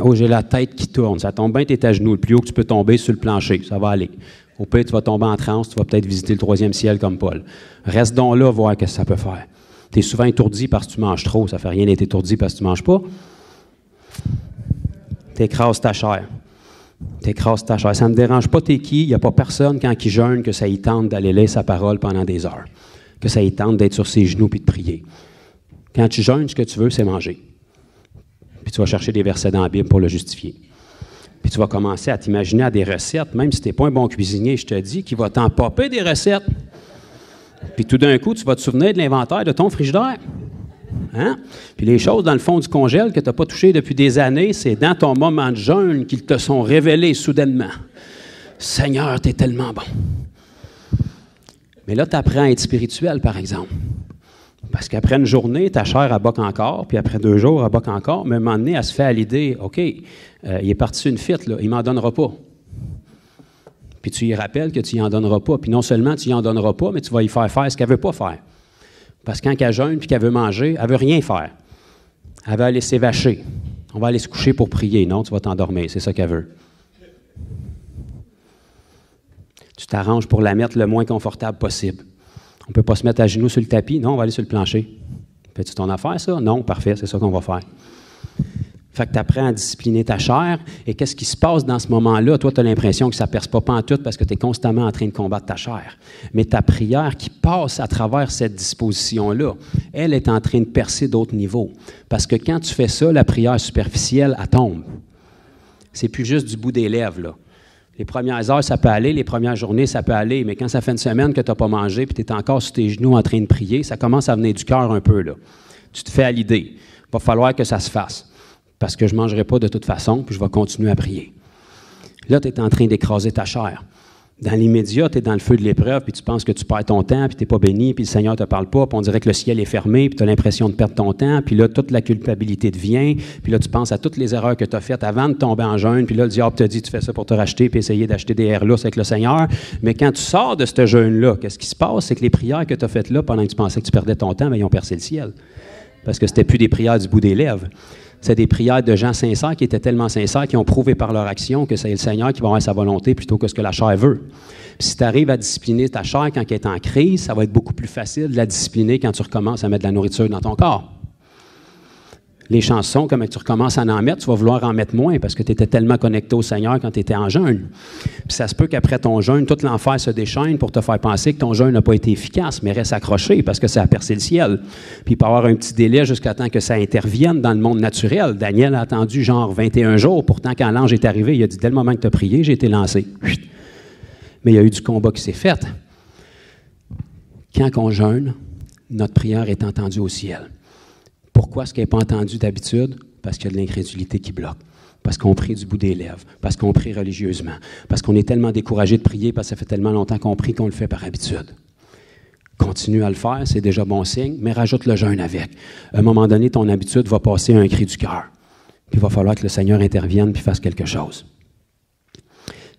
Oh, j'ai la tête qui tourne. Ça tombe bien, tu es à genoux. Le plus haut que tu peux tomber sur le plancher. Ça va aller. Au pire, tu vas tomber en transe. Tu vas peut-être visiter le 3e ciel comme Paul. Reste donc là, voir ce que ça peut faire. Tu es souvent étourdi parce que tu manges trop. Ça ne fait rien d'être étourdi parce que tu ne manges pas. Tu écrases ta chair. T'écrases ta chair. Ça ne me dérange pas t'es qui. Il n'y a pas personne, quand il jeûne, que ça y tente d'aller lire sa parole pendant des heures. Que ça y tente d'être sur ses genoux et de prier. Quand tu jeûnes, ce que tu veux, c'est manger. Puis tu vas chercher des versets dans la Bible pour le justifier. Puis tu vas commencer à t'imaginer à des recettes, même si tu n'es pas un bon cuisinier, je te dis, qu'il va t'en popper des recettes. Puis tout d'un coup, tu vas te souvenir de l'inventaire de ton frigidaire. Hein? Puis les choses dans le fond du congèle que tu n'as pas touchées depuis des années, c'est dans ton moment de jeûne qu'ils te sont révélés soudainement. Seigneur, tu es tellement bon. Mais là, tu apprends à être spirituel, par exemple. Parce qu'après une journée, ta chair, elle boque encore, puis après 2 jours, elle boque encore. Mais à un moment donné, elle se fait à l'idée, OK, il est parti une fitte, là, il ne m'en donnera pas. Puis tu y rappelles que tu n'y en donneras pas. Puis non seulement tu n'y en donneras pas, mais tu vas y faire ce qu'elle ne veut pas faire. Parce que quand elle jeûne puis qu'elle veut manger, elle ne veut rien faire. Elle va aller s'évacher. On va aller se coucher pour prier. Non, tu vas t'endormir. C'est ça qu'elle veut. Tu t'arranges pour la mettre le moins confortable possible. On ne peut pas se mettre à genoux sur le tapis. Non, on va aller sur le plancher. Fais-tu ton affaire, ça? Non, parfait, c'est ça qu'on va faire. Fait que tu apprends à discipliner ta chair. Et qu'est-ce qui se passe dans ce moment-là? Toi, tu as l'impression que ça ne perce pas en tout parce que tu es constamment en train de combattre ta chair. Mais ta prière qui passe à travers cette disposition-là, elle est en train de percer d'autres niveaux. Parce que quand tu fais ça, la prière superficielle, elle tombe. C'est plus juste du bout des lèvres, là. Les premières heures, ça peut aller. Les premières journées, ça peut aller. Mais quand ça fait une semaine que tu n'as pas mangé et tu es encore sur tes genoux en train de prier, ça commence à venir du cœur un peu, là. Tu te fais à l'idée. Il va falloir que ça se fasse. Parce que je ne mangerai pas de toute façon, puis je vais continuer à prier. Là, tu es en train d'écraser ta chair. Dans l'immédiat, tu es dans le feu de l'épreuve, puis tu penses que tu perds ton temps, puis tu n'es pas béni, puis le Seigneur ne te parle pas, puis on dirait que le ciel est fermé, puis tu as l'impression de perdre ton temps, puis là, toute la culpabilité te vient, puis là, tu penses à toutes les erreurs que tu as faites avant de tomber en jeûne, puis là, le diable te dit, tu fais ça pour te racheter, puis essayer d'acheter des airs lousses avec le Seigneur. Mais quand tu sors de ce jeûne-là, qu'est-ce qui se passe? C'est que les prières que tu as faites là, pendant que tu pensais que tu perdais ton temps, bien, ils ont percé le ciel. Parce que ce n'était plus des prières du bout des lèvres. C'est des prières de gens sincères qui étaient tellement sincères, qui ont prouvé par leur action que c'est le Seigneur qui va avoir sa volonté plutôt que ce que la chair veut. Puis si tu arrives à discipliner ta chair quand elle est en crise, ça va être beaucoup plus facile de la discipliner quand tu recommences à mettre de la nourriture dans ton corps. Les chansons, comme tu recommences à en mettre, tu vas vouloir en mettre moins parce que tu étais tellement connecté au Seigneur quand tu étais en jeûne. Puis ça se peut qu'après ton jeûne, tout l'enfer se déchaîne pour te faire penser que ton jeûne n'a pas été efficace, mais reste accroché parce que ça a percé le ciel. Puis il peut y avoir un petit délai jusqu'à temps que ça intervienne dans le monde naturel. Daniel a attendu genre 21 jours. Pourtant, quand l'ange est arrivé, il a dit, dès le moment que tu as prié, j'ai été lancé. Mais il y a eu du combat qui s'est fait. Quand on jeûne, notre prière est entendue au ciel. Pourquoi est-ce qu'elle n'est pas entendue d'habitude? Parce qu'il y a de l'incrédulité qui bloque. Parce qu'on prie du bout des lèvres. Parce qu'on prie religieusement. Parce qu'on est tellement découragé de prier parce que ça fait tellement longtemps qu'on prie qu'on le fait par habitude. Continue à le faire, c'est déjà bon signe, mais rajoute le jeûne avec. À un moment donné, ton habitude va passer à un cri du cœur. Puis il va falloir que le Seigneur intervienne puis fasse quelque chose.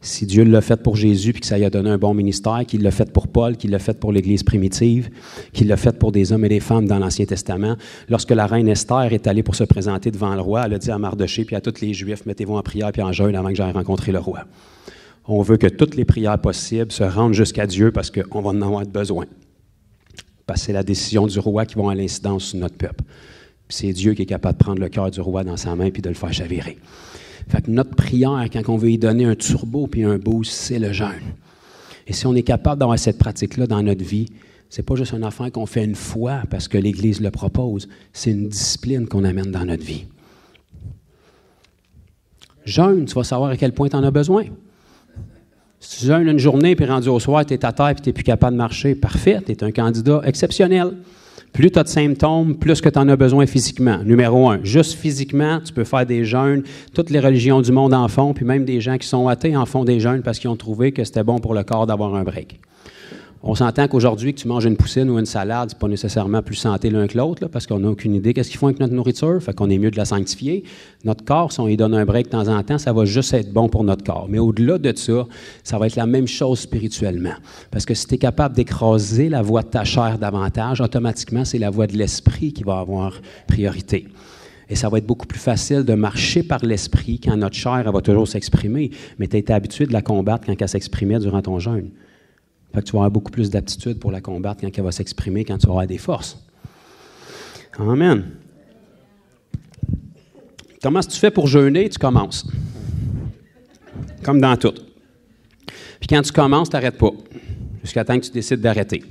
Si Dieu l'a fait pour Jésus puis que ça lui a donné un bon ministère, qu'il l'a fait pour Paul, qu'il l'a fait pour l'Église primitive, qu'il l'a fait pour des hommes et des femmes dans l'Ancien Testament, lorsque la reine Esther est allée pour se présenter devant le roi, elle a dit à Mardoché puis à tous les Juifs, mettez-vous en prière puis en jeûne avant que j'aille rencontrer le roi. On veut que toutes les prières possibles se rendent jusqu'à Dieu parce qu'on va en avoir besoin. Parce que c'est la décision du roi qui va à l'incidence sur notre peuple. Puis c'est Dieu qui est capable de prendre le cœur du roi dans sa main puis de le faire chavirer. Fait que notre prière, quand on veut y donner un turbo puis un boost, c'est le jeûne. Et si on est capable d'avoir cette pratique-là dans notre vie, c'est pas juste une affaire qu'on fait une fois parce que l'Église le propose, c'est une discipline qu'on amène dans notre vie. Jeûne, tu vas savoir à quel point tu en as besoin. Si tu jeûnes une journée puis rendu au soir, tu es à terre puis tu n'es plus capable de marcher, parfait, tu es un candidat exceptionnel. Plus tu as de symptômes, plus que tu en as besoin physiquement. Numéro 1, juste physiquement, tu peux faire des jeûnes. Toutes les religions du monde en font, puis même des gens qui sont athées en font des jeûnes parce qu'ils ont trouvé que c'était bon pour le corps d'avoir un break. On s'entend qu'aujourd'hui, que tu manges une poutine ou une salade, c'est pas nécessairement plus santé l'un que l'autre, là, parce qu'on n'a aucune idée qu'est-ce qu'ils font avec notre nourriture, fait qu'on est mieux de la sanctifier. Notre corps, si on lui donne un break de temps en temps, ça va juste être bon pour notre corps. Mais au-delà de ça, ça va être la même chose spirituellement. Parce que si tu es capable d'écraser la voix de ta chair davantage, automatiquement, c'est la voix de l'esprit qui va avoir priorité. Et ça va être beaucoup plus facile de marcher par l'esprit quand notre chair, elle va toujours s'exprimer, mais tu as été habitué de la combattre quand elle s'exprimait durant ton jeûne. Fait que tu vas avoir beaucoup plus d'aptitude pour la combattre quand elle va s'exprimer, quand tu vas avoir des forces. Amen. Comment est-ce que tu fais pour jeûner? Tu commences. Comme dans tout. Puis quand tu commences, tu n'arrêtes pas. Jusqu'à temps que tu décides d'arrêter.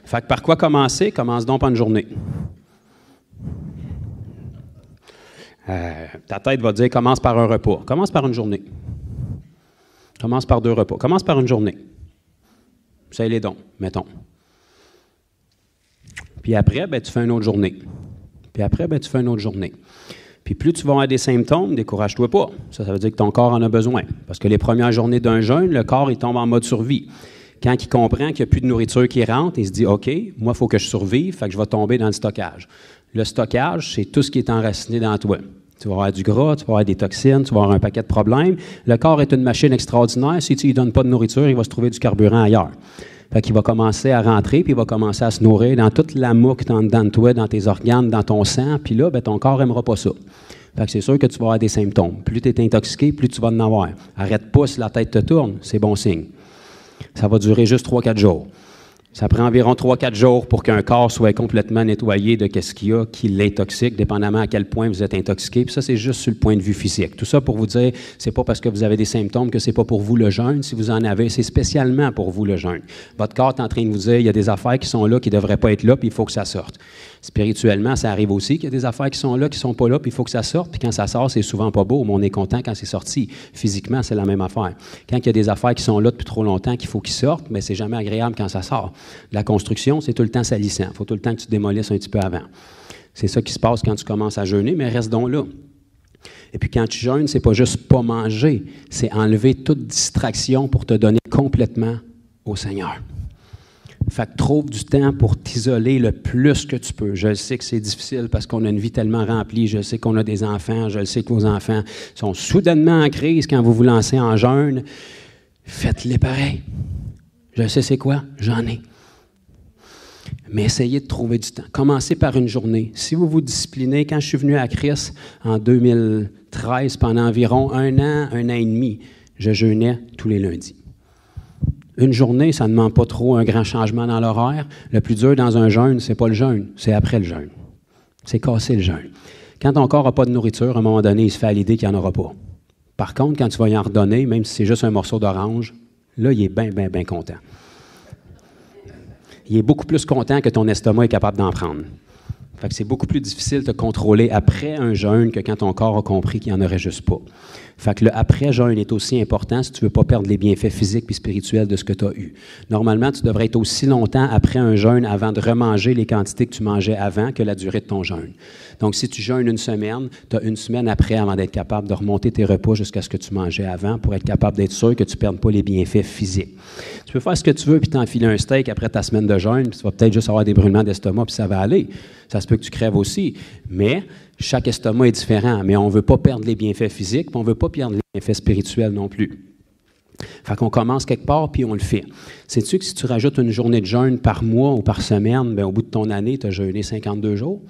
Fait que par quoi commencer? Commence donc par une journée. Ta tête va te dire, commence par un repas. Commence par une journée. Commence par 2 repas. Commence par une journée. Essaye les dons, mettons. Puis après, ben, tu fais une autre journée. Puis après, ben, tu fais une autre journée. Puis plus tu vas avoir des symptômes, décourage-toi pas. Ça veut dire que ton corps en a besoin. Parce que les premières journées d'un jeûne, le corps, il tombe en mode survie. Quand il comprend qu'il n'y a plus de nourriture qui rentre, il se dit « OK, moi, il faut que je survive, fait que je vais tomber dans le stockage. » Le stockage, c'est tout ce qui est enraciné dans toi. Tu vas avoir du gras, tu vas avoir des toxines, tu vas avoir un paquet de problèmes. Le corps est une machine extraordinaire. Si tu ne lui donnes pas de nourriture, il va se trouver du carburant ailleurs. Fait qu'il va commencer à rentrer, puis il va commencer à se nourrir dans toute la mouque dans dedans de toi, dans tes organes, dans ton sang, puis là, ben, ton corps n'aimera pas ça. Fait que c'est sûr que tu vas avoir des symptômes. Plus tu es intoxiqué, plus tu vas en avoir. Arrête pas si la tête te tourne, c'est bon signe. Ça va durer juste 3-4 jours. Ça prend environ 3-4 jours pour qu'un corps soit complètement nettoyé de ce qu'il y a qui l'intoxique, dépendamment à quel point vous êtes intoxiqué. Puis ça, c'est juste sur le point de vue physique. Tout ça pour vous dire, c'est pas parce que vous avez des symptômes que c'est pas pour vous le jeûne. Si vous en avez, c'est spécialement pour vous le jeûne. Votre corps est en train de vous dire, il y a des affaires qui sont là, qui ne devraient pas être là, puis il faut que ça sorte. Spirituellement, ça arrive aussi qu'il y a des affaires qui sont là, qui ne sont pas là, puis il faut que ça sorte. Puis quand ça sort, c'est souvent pas beau, mais on est content quand c'est sorti. Physiquement, c'est la même affaire. Quand il y a des affaires qui sont là depuis trop longtemps, qu'il faut qu'ils sortent, mais c'est jamais agréable quand ça sort. La construction, c'est tout le temps salissant. Il faut tout le temps que tu démolisses un petit peu avant. C'est ça qui se passe quand tu commences à jeûner, mais reste donc là. Et puis quand tu jeûnes, c'est pas juste pas manger, c'est enlever toute distraction pour te donner complètement au Seigneur. Fait que trouve du temps pour t'isoler le plus que tu peux. Je sais que c'est difficile parce qu'on a une vie tellement remplie. Je sais qu'on a des enfants. Je sais que vos enfants sont soudainement en crise quand vous vous lancez en jeûne. Faites-les pareil. Je sais c'est quoi? J'en ai. Mais essayez de trouver du temps. Commencez par une journée. Si vous vous disciplinez, quand je suis venu à Christ en 2013, pendant environ un an et demi, je jeûnais tous les lundis. Une journée, ça ne demande pas trop un grand changement dans l'horaire. Le plus dur dans un jeûne, c'est pas le jeûne, c'est après le jeûne. C'est casser le jeûne. Quand ton corps n'a pas de nourriture, à un moment donné, il se fait à l'idée qu'il n'y en aura pas. Par contre, quand tu vas y en redonner, même si c'est juste un morceau d'orange, là, il est bien content. Il est beaucoup plus content que ton estomac est capable d'en prendre. Fait que c'est beaucoup plus difficile de te contrôler après un jeûne que quand ton corps a compris qu'il n'y en aurait juste pas. Fait que le après-jeûne est aussi important si tu ne veux pas perdre les bienfaits physiques et spirituels de ce que tu as eu. Normalement, tu devrais être aussi longtemps après un jeûne avant de remanger les quantités que tu mangeais avant que la durée de ton jeûne. Donc, si tu jeûnes une semaine, tu as une semaine après avant d'être capable de remonter tes repas jusqu'à ce que tu mangeais avant pour être capable d'être sûr que tu ne perdes pas les bienfaits physiques. Tu peux faire ce que tu veux puis t'enfiler un steak après ta semaine de jeûne puis tu vas peut-être juste avoir des brûlements d'estomac puis ça va aller. Ça se peut que tu crèves aussi. Mais chaque estomac est différent. Mais on ne veut pas perdre les bienfaits physiques puis on ne veut pas perdre les bienfaits spirituels non plus. Fait qu'on commence quelque part, puis on le fait. Sais-tu que si tu rajoutes une journée de jeûne par mois ou par semaine, bien, au bout de ton année, tu as jeûné 52 jours.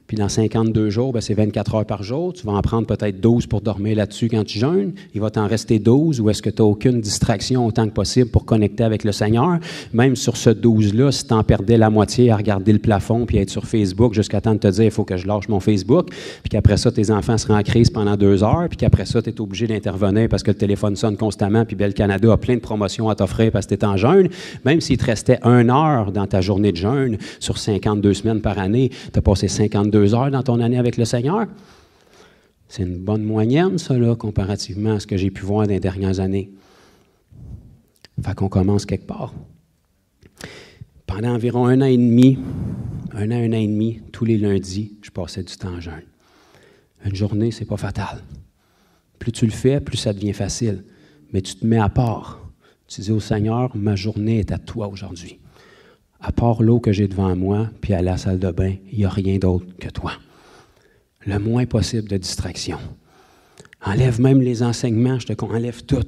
Puis dans 52 jours, bien, c'est 24 heures par jour. Tu vas en prendre peut-être 12 pour dormir là-dessus quand tu jeûnes. Il va t'en rester 12 ou est-ce que tu n'as aucune distraction autant que possible pour connecter avec le Seigneur? Même sur ce 12-là, si tu en perdais la moitié à regarder le plafond puis à être sur Facebook jusqu'à temps de te dire il faut que je lâche mon Facebook, puis qu'après ça, tes enfants seront en crise pendant 2 heures, puis qu'après ça, tu es obligé d'intervenir parce que le téléphone sonne constamment, puis Bell Canada a plein de promotions à t'offrir parce que tu es en jeûne. Même s'il te restait 1 heure dans ta journée de jeûne sur 52 semaines par année, tu as passé 52 heures dans ton année avec le Seigneur. C'est une bonne moyenne, ça, là, comparativement à ce que j'ai pu voir dans les dernières années. Fait qu'on commence quelque part. Pendant environ un an et demi, tous les lundis, je passais du temps en jeûne. Une journée, c'est pas fatal. Plus tu le fais, plus ça devient facile. Mais tu te mets à part. Tu dis au Seigneur, ma journée est à toi aujourd'hui. À part l'eau que j'ai devant moi, puis à la salle de bain, il n'y a rien d'autre que toi. Le moins possible de distraction. Enlève même les enseignements, enlève tout.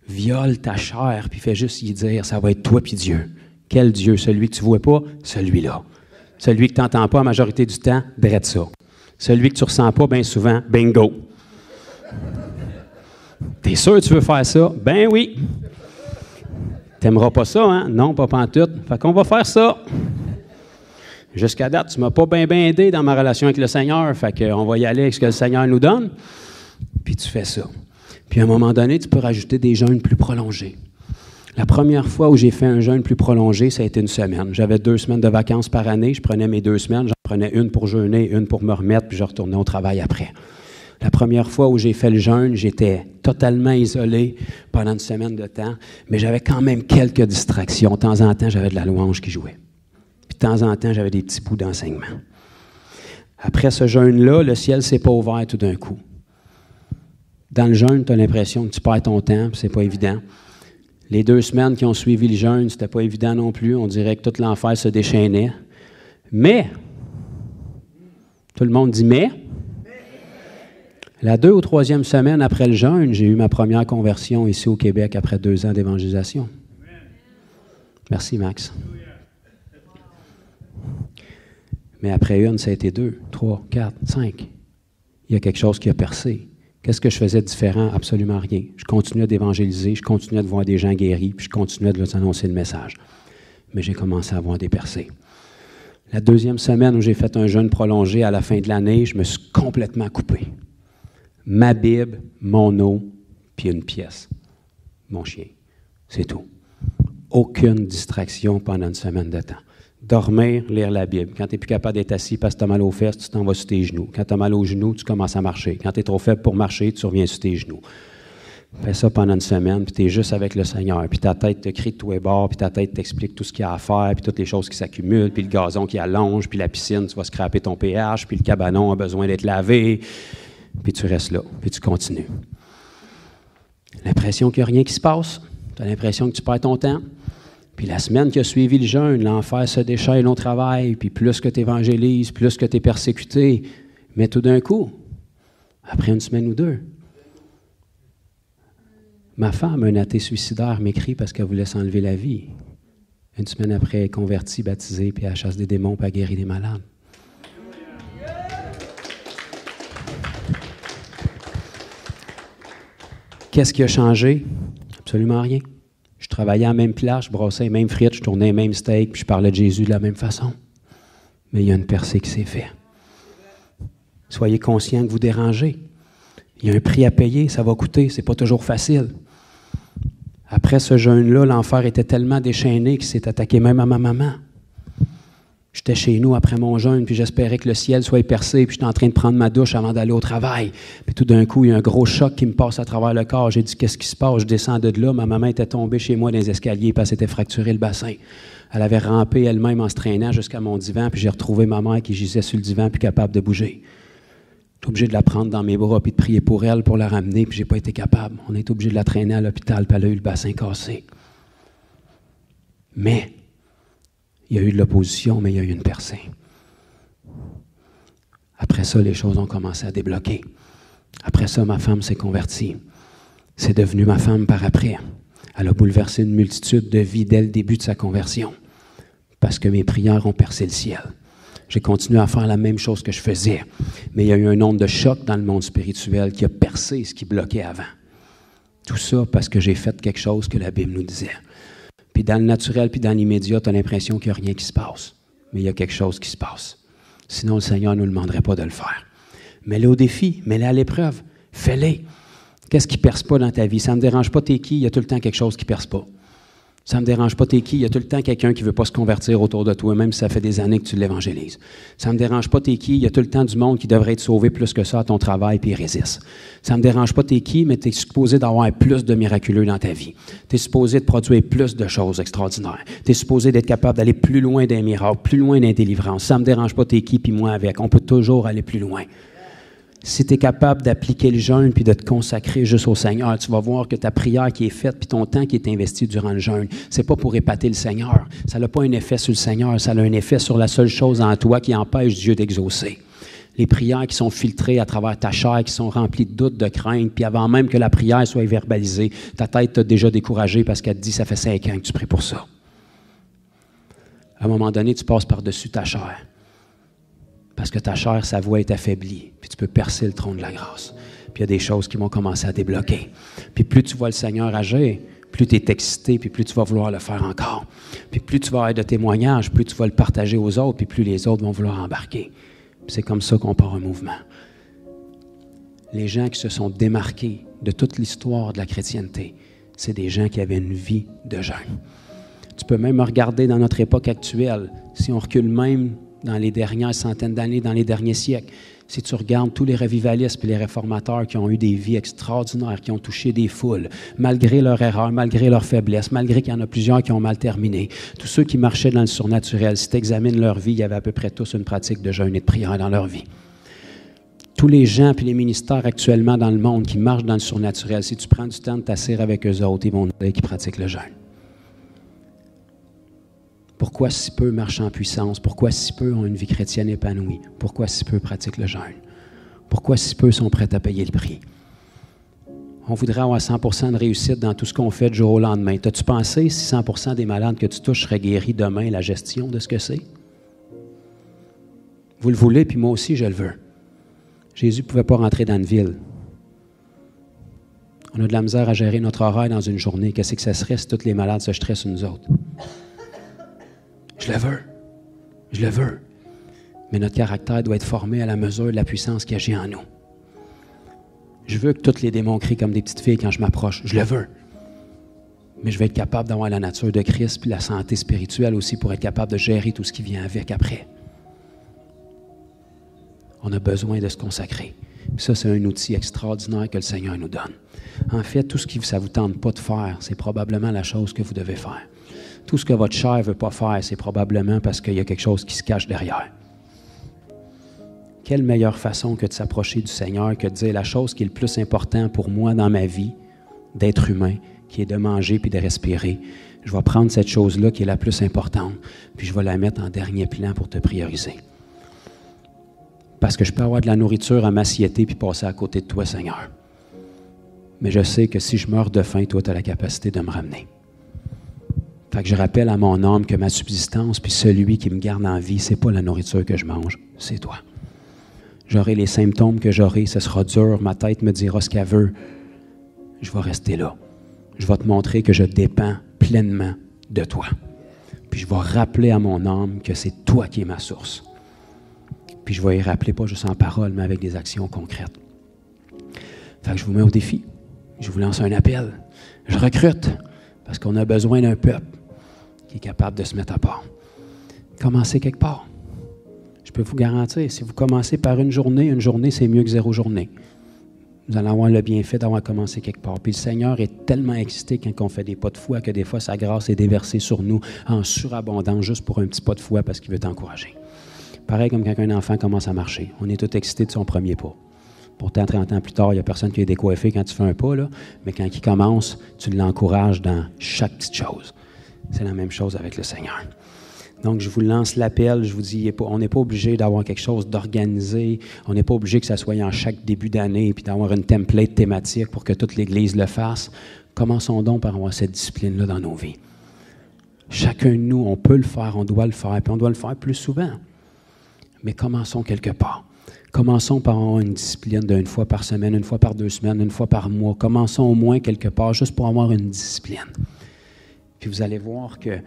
Viole ta chair, puis fais juste y dire, ça va être toi puis Dieu. Quel Dieu? Celui que tu ne vois pas? Celui-là. Celui que tu n'entends pas la majorité du temps? Drette ça. Celui que tu ne ressens pas bien souvent? Bingo. T'es sûr que tu veux faire ça? Ben oui. T'aimeras pas ça, hein? Non, pas pantoute. Fait qu'on va faire ça. Jusqu'à date, tu ne m'as pas bien aidé dans ma relation avec le Seigneur. Fait qu'on va y aller avec ce que le Seigneur nous donne. Puis tu fais ça. Puis à un moment donné, tu peux rajouter des jeûnes plus prolongés. La première fois où j'ai fait un jeûne plus prolongé, ça a été une semaine. J'avais 2 semaines de vacances par année. Je prenais mes 2 semaines. J'en prenais une pour jeûner, une pour me remettre, puis je retournais au travail après. La première fois où j'ai fait le jeûne, j'étais totalement isolé pendant une semaine de temps, mais j'avais quand même quelques distractions. De temps en temps, j'avais de la louange qui jouait. Puis temps en temps, j'avais des petits bouts d'enseignement. Après ce jeûne-là, le ciel ne s'est pas ouvert tout d'un coup. Dans le jeûne, tu as l'impression que tu perds ton temps, puis c'est pas évident. Les 2 semaines qui ont suivi le jeûne, c'était pas évident non plus. On dirait que tout l'enfer se déchaînait. Mais, tout le monde dit mais, la 2e ou 3e semaine après le jeûne, j'ai eu ma première conversion ici au Québec après 2 ans d'évangélisation. Merci, Max. Mais après une, ça a été 2, 3, 4, 5. Il y a quelque chose qui a percé. Qu'est-ce que je faisais de différent? Absolument rien. Je continuais d'évangéliser, je continuais de voir des gens guéris, puis je continuais de leur annoncer le message. Mais j'ai commencé à avoir des percées. La 2e semaine où j'ai fait un jeûne prolongé à la fin de l'année, je me suis complètement coupé. Ma Bible, mon eau, puis une pièce. Mon chien. C'est tout. Aucune distraction pendant une semaine de temps. Dormir, lire la Bible. Quand tu n'es plus capable d'être assis parce que tu as mal aux fesses, tu t'en vas sur tes genoux. Quand tu as mal aux genoux, tu commences à marcher. Quand tu es trop faible pour marcher, tu reviens sur tes genoux. Fais ça pendant une semaine, puis tu es juste avec le Seigneur. Puis ta tête te crie de tous les bords, puis ta tête t'explique tout ce qu'il y a à faire, puis toutes les choses qui s'accumulent, puis le gazon qui allonge, puis la piscine, tu vas scraper ton pH, puis le cabanon a besoin d'être lavé. Puis tu restes là, puis tu continues. L'impression qu'il n'y a rien qui se passe. Tu as l'impression que tu perds ton temps. Puis la semaine qui a suivi le jeûne, l'enfer se déchaîne au travail, puis plus que tu évangélises, plus que tu es persécuté. Mais tout d'un coup, après une semaine ou 2, ma femme, un athée suicidaire, m'écrit parce qu'elle voulait s'enlever la vie. Une semaine après, elle est convertie, baptisée, puis elle chasse des démons, puis elle guérit des malades. Qu'est-ce qui a changé? Absolument rien. Je travaillais à la même place, je brossais les mêmes frites, je tournais les mêmes steaks, puis je parlais de Jésus de la même façon. Mais il y a une percée qui s'est faite. Soyez conscients que vous dérangez. Il y a un prix à payer, ça va coûter, c'est pas toujours facile. Après ce jeûne-là, l'enfer était tellement déchaîné qu'il s'est attaqué même à ma maman. J'étais chez nous après mon jeûne, puis j'espérais que le ciel soit percé, puis j'étais en train de prendre ma douche avant d'aller au travail. Puis tout d'un coup, il y a un gros choc qui me passe à travers le corps. J'ai dit, qu'est-ce qui se passe? Je descends de là, ma maman était tombée chez moi dans les escaliers, puis elle s'était fracturé le bassin. Elle avait rampé elle-même en se traînant jusqu'à mon divan, puis j'ai retrouvé ma mère qui gisait sur le divan, puis capable de bouger. J'étais obligé de la prendre dans mes bras, puis de prier pour elle, pour la ramener, puis j'ai pas été capable. On est obligé de la traîner à l'hôpital, puis elle a eu le bassin cassé. Mais il y a eu de l'opposition, mais il y a eu une percée. Après ça, les choses ont commencé à débloquer. Après ça, ma femme s'est convertie. C'est devenu ma femme par après. Elle a bouleversé une multitude de vies dès le début de sa conversion. Parce que mes prières ont percé le ciel. J'ai continué à faire la même chose que je faisais. Mais il y a eu un nombre de chocs dans le monde spirituel qui a percé ce qui bloquait avant. Tout ça parce que j'ai fait quelque chose que la Bible nous disait. Puis dans le naturel, puis dans l'immédiat, tu as l'impression qu'il n'y a rien qui se passe. Mais il y a quelque chose qui se passe. Sinon, le Seigneur ne nous demanderait pas de le faire. Mets-le au défi, mets-le à l'épreuve. Fais-le. Qu'est-ce qui ne perce pas dans ta vie? Ça ne me dérange pas t'es qui, il y a tout le temps quelque chose qui ne perce pas. Ça ne me dérange pas t'es qui, il y a tout le temps quelqu'un qui ne veut pas se convertir autour de toi, même si ça fait des années que tu l'évangélises. Ça ne me dérange pas t'es qui, il y a tout le temps du monde qui devrait être sauvé plus que ça à ton travail, puis il résiste. Ça ne me dérange pas t'es qui, mais tu es supposé d'avoir plus de miraculeux dans ta vie. Tu es supposé de produire plus de choses extraordinaires. Tu es supposé d'être capable d'aller plus loin d'un miracle, plus loin d'une délivrance. Ça ne me dérange pas t'es qui, puis moi avec. On peut toujours aller plus loin. Si tu es capable d'appliquer le jeûne puis de te consacrer juste au Seigneur, tu vas voir que ta prière qui est faite puis ton temps qui est investi durant le jeûne, c'est pas pour épater le Seigneur. Ça n'a pas un effet sur le Seigneur, ça a un effet sur la seule chose en toi qui empêche Dieu d'exaucer. Les prières qui sont filtrées à travers ta chair, qui sont remplies de doutes, de craintes, puis avant même que la prière soit verbalisée, ta tête t'a déjà découragé parce qu'elle te dit « ça fait 5 ans que tu pries pour ça ». À un moment donné, tu passes par-dessus ta chair. Parce que ta chair, sa voix est affaiblie. Puis tu peux percer le trône de la grâce. Puis il y a des choses qui vont commencer à débloquer. Puis plus tu vois le Seigneur agir, plus tu es excité, puis plus tu vas vouloir le faire encore. Puis plus tu vas avoir de témoignages, plus tu vas le partager aux autres, puis plus les autres vont vouloir embarquer. Puis c'est comme ça qu'on part un mouvement. Les gens qui se sont démarqués de toute l'histoire de la chrétienté, c'est des gens qui avaient une vie de jeûne. Tu peux même regarder dans notre époque actuelle, si on recule même dans les dernières centaines d'années, dans les derniers siècles, Si tu regardes tous les revivalistes et les réformateurs qui ont eu des vies extraordinaires, qui ont touché des foules, malgré leurs erreurs, malgré leurs faiblesses, malgré qu'il y en a plusieurs qui ont mal terminé, tous ceux qui marchaient dans le surnaturel, si tu examines leur vie, il y avait à peu près tous une pratique de jeûne et de prière dans leur vie. Tous les gens et les ministères actuellement dans le monde qui marchent dans le surnaturel, si tu prends du temps de t'asseoir avec eux autres, ils vont dire qu'ils pratiquent le jeûne. Pourquoi si peu marchent en puissance? Pourquoi si peu ont une vie chrétienne épanouie? Pourquoi si peu pratiquent le jeûne? Pourquoi si peu sont prêts à payer le prix? On voudrait avoir 100% de réussite dans tout ce qu'on fait du jour au lendemain. T'as-tu pensé si 100% des malades que tu touches seraient guéris demain, la gestion de ce que c'est? Vous le voulez, puis moi aussi je le veux. Jésus ne pouvait pas rentrer dans une ville. On a de la misère à gérer notre horaire dans une journée. Qu'est-ce que ça serait si tous les malades se jeteraient sur nous autres? Je le veux. Je le veux. Mais notre caractère doit être formé à la mesure de la puissance qui agit en nous. Je veux que tous les démons crient comme des petites filles quand je m'approche. Je le veux. Mais je vais être capable d'avoir la nature de Christ puis la santé spirituelle aussi pour être capable de gérer tout ce qui vient avec après. On a besoin de se consacrer. Puis ça, c'est un outil extraordinaire que le Seigneur nous donne. En fait, tout ce qui ça ne vous tente pas de faire, c'est probablement la chose que vous devez faire. Tout ce que votre chair ne veut pas faire, c'est probablement parce qu'il y a quelque chose qui se cache derrière. Quelle meilleure façon que de s'approcher du Seigneur que de dire la chose qui est le plus importante pour moi dans ma vie, d'être humain, qui est de manger puis de respirer. Je vais prendre cette chose-là qui est la plus importante, puis je vais la mettre en dernier plan pour te prioriser. Parce que je peux avoir de la nourriture à m'assiéter puis passer à côté de toi, Seigneur. Mais je sais que si je meurs de faim, toi, tu as la capacité de me ramener. Fait que je rappelle à mon âme que ma subsistance puis celui qui me garde en vie, c'est pas la nourriture que je mange, c'est toi. J'aurai les symptômes que j'aurai, ce sera dur, ma tête me dira ce qu'elle veut. Je vais rester là. Je vais te montrer que je dépends pleinement de toi. Puis je vais rappeler à mon âme que c'est toi qui es ma source. Puis je vais y rappeler pas juste en parole, mais avec des actions concrètes. Fait que je vous mets au défi. Je vous lance un appel. Je recrute parce qu'on a besoin d'un peuple qui est capable de se mettre à part. Commencez quelque part. Je peux vous garantir, si vous commencez par une journée, c'est mieux que 0 journée. Vous allez avoir le bienfait d'avoir commencé quelque part. Puis le Seigneur est tellement excité quand on fait des pas de foi que des fois, sa grâce est déversée sur nous en surabondance juste pour un petit pas de foi parce qu'il veut t'encourager. Pareil comme quand un enfant commence à marcher. On est tout excité de son premier pas. Pourtant, 30 ans plus tard, il n'y a personne qui est décoiffé quand tu fais un pas, là, mais quand il commence, tu l'encourages dans chaque petite chose. C'est la même chose avec le Seigneur. Donc, je vous lance l'appel, je vous dis, on n'est pas obligé d'avoir quelque chose d'organisé, on n'est pas obligé que ça soit en chaque début d'année, puis d'avoir une template thématique pour que toute l'Église le fasse. Commençons donc par avoir cette discipline-là dans nos vies. Chacun de nous, on peut le faire, on doit le faire, puis on doit le faire plus souvent. Mais commençons quelque part. Commençons par avoir une discipline d'une fois par semaine, une fois par 2 semaines, une fois par mois. Commençons au moins quelque part, juste pour avoir une discipline. Puis vous allez voir que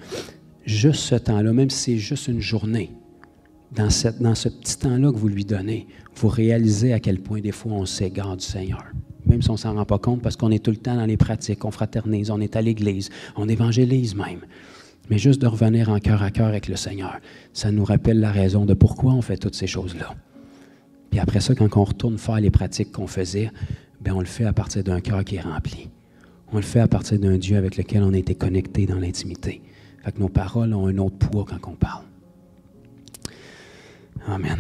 juste ce temps-là, même si c'est juste une journée, dans ce petit temps-là que vous lui donnez, vous réalisez à quel point des fois on s'égare du Seigneur. Même si on ne s'en rend pas compte parce qu'on est tout le temps dans les pratiques, on fraternise, on est à l'Église, on évangélise même. Mais juste de revenir en cœur à cœur avec le Seigneur, ça nous rappelle la raison de pourquoi on fait toutes ces choses-là. Puis après ça, quand on retourne faire les pratiques qu'on faisait, bien on le fait à partir d'un cœur qui est rempli. On le fait à partir d'un Dieu avec lequel on a été connecté dans l'intimité. Fait que nos paroles ont un autre poids quand on parle. Amen.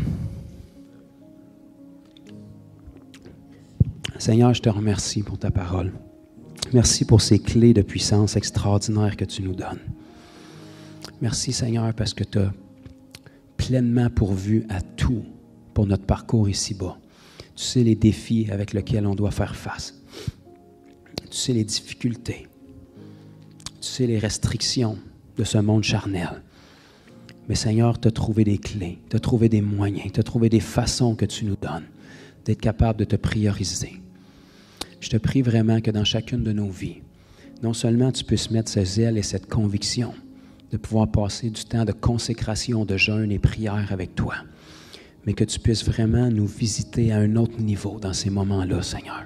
Seigneur, je te remercie pour ta parole. Merci pour ces clés de puissance extraordinaires que tu nous donnes. Merci, Seigneur, parce que tu as pleinement pourvu à tout pour notre parcours ici-bas. Tu sais les défis avec lesquels on doit faire face. Tu sais les difficultés. Tu sais les restrictions de ce monde charnel. Mais Seigneur, tu as trouvé des clés, tu as trouvé des moyens, tu as trouvé des façons que tu nous donnes d'être capable de te prioriser. Je te prie vraiment que dans chacune de nos vies, non seulement tu puisses mettre ce zèle et cette conviction de pouvoir passer du temps de consécration, de jeûne et prière avec toi, mais que tu puisses vraiment nous visiter à un autre niveau dans ces moments-là, Seigneur.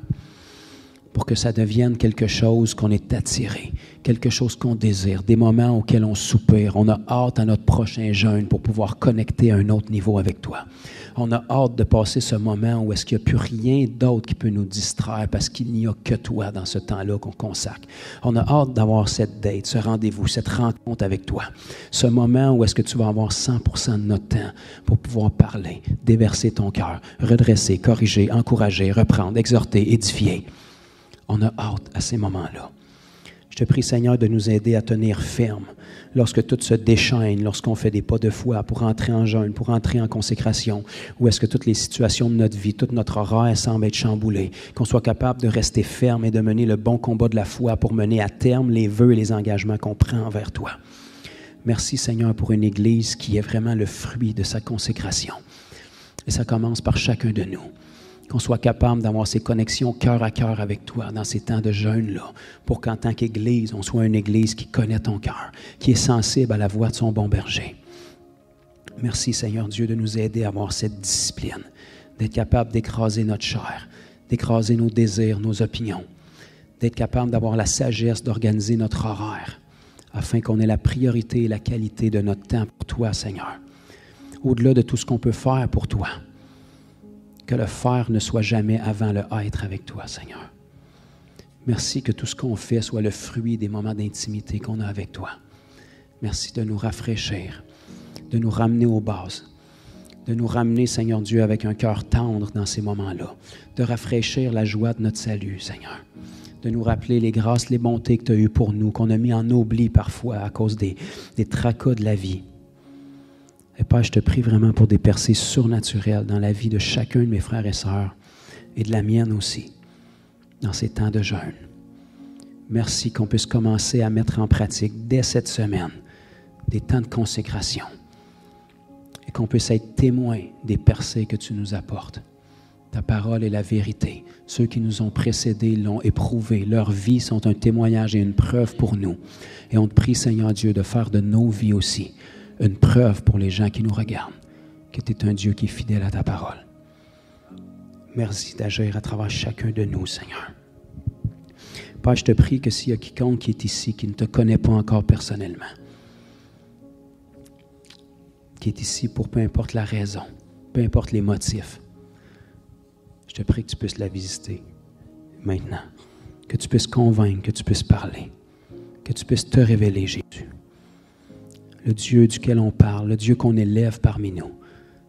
pour que ça devienne quelque chose qu'on est attiré, quelque chose qu'on désire, des moments auxquels on soupire. On a hâte à notre prochain jeûne pour pouvoir connecter à un autre niveau avec toi. On a hâte de passer ce moment où est-ce qu'il n'y a plus rien d'autre qui peut nous distraire parce qu'il n'y a que toi dans ce temps-là qu'on consacre. On a hâte d'avoir cette date, ce rendez-vous, cette rencontre avec toi. Ce moment où est-ce que tu vas avoir 100% de notre temps pour pouvoir parler, déverser ton cœur, redresser, corriger, encourager, reprendre, exhorter, édifier. On a hâte à ces moments-là. Je te prie, Seigneur, de nous aider à tenir ferme lorsque tout se déchaîne, lorsqu'on fait des pas de foi pour entrer en jeûne, pour entrer en consécration, ou est-ce que toutes les situations de notre vie, tout notre horaire semble être chamboulé, qu'on soit capable de rester ferme et de mener le bon combat de la foi pour mener à terme les vœux et les engagements qu'on prend envers toi. Merci, Seigneur, pour une Église qui est vraiment le fruit de sa consécration. Et ça commence par chacun de nous. Qu'on soit capable d'avoir ces connexions cœur à cœur avec toi dans ces temps de jeûne-là, pour qu'en tant qu'Église, on soit une Église qui connaît ton cœur, qui est sensible à la voix de son bon berger. Merci, Seigneur Dieu, de nous aider à avoir cette discipline, d'être capable d'écraser notre chair, d'écraser nos désirs, nos opinions, d'être capable d'avoir la sagesse d'organiser notre horaire, afin qu'on ait la priorité et la qualité de notre temps pour toi, Seigneur. Au-delà de tout ce qu'on peut faire pour toi, que le faire ne soit jamais avant le être avec toi, Seigneur. Merci que tout ce qu'on fait soit le fruit des moments d'intimité qu'on a avec toi. Merci de nous rafraîchir, de nous ramener aux bases, de nous ramener, Seigneur Dieu, avec un cœur tendre dans ces moments-là, de rafraîchir la joie de notre salut, Seigneur, de nous rappeler les grâces, les bontés que tu as eues pour nous, qu'on a mis en oubli parfois à cause des tracas de la vie. Et Père, je te prie vraiment pour des percées surnaturelles dans la vie de chacun de mes frères et sœurs et de la mienne aussi, dans ces temps de jeûne. Merci qu'on puisse commencer à mettre en pratique dès cette semaine des temps de consécration et qu'on puisse être témoin des percées que tu nous apportes. Ta parole est la vérité. Ceux qui nous ont précédés l'ont éprouvé. Leurs vies sont un témoignage et une preuve pour nous. Et on te prie, Seigneur Dieu, de faire de nos vies aussi une preuve pour les gens qui nous regardent, que tu es un Dieu qui est fidèle à ta parole. Merci d'agir à travers chacun de nous, Seigneur. Père, je te prie que s'il y a quiconque qui est ici, qui ne te connaît pas encore personnellement, qui est ici pour peu importe la raison, peu importe les motifs, je te prie que tu puisses la visiter maintenant, que tu puisses convaincre, que tu puisses parler, que tu puisses te révéler, Jésus. Le Dieu duquel on parle, le Dieu qu'on élève parmi nous.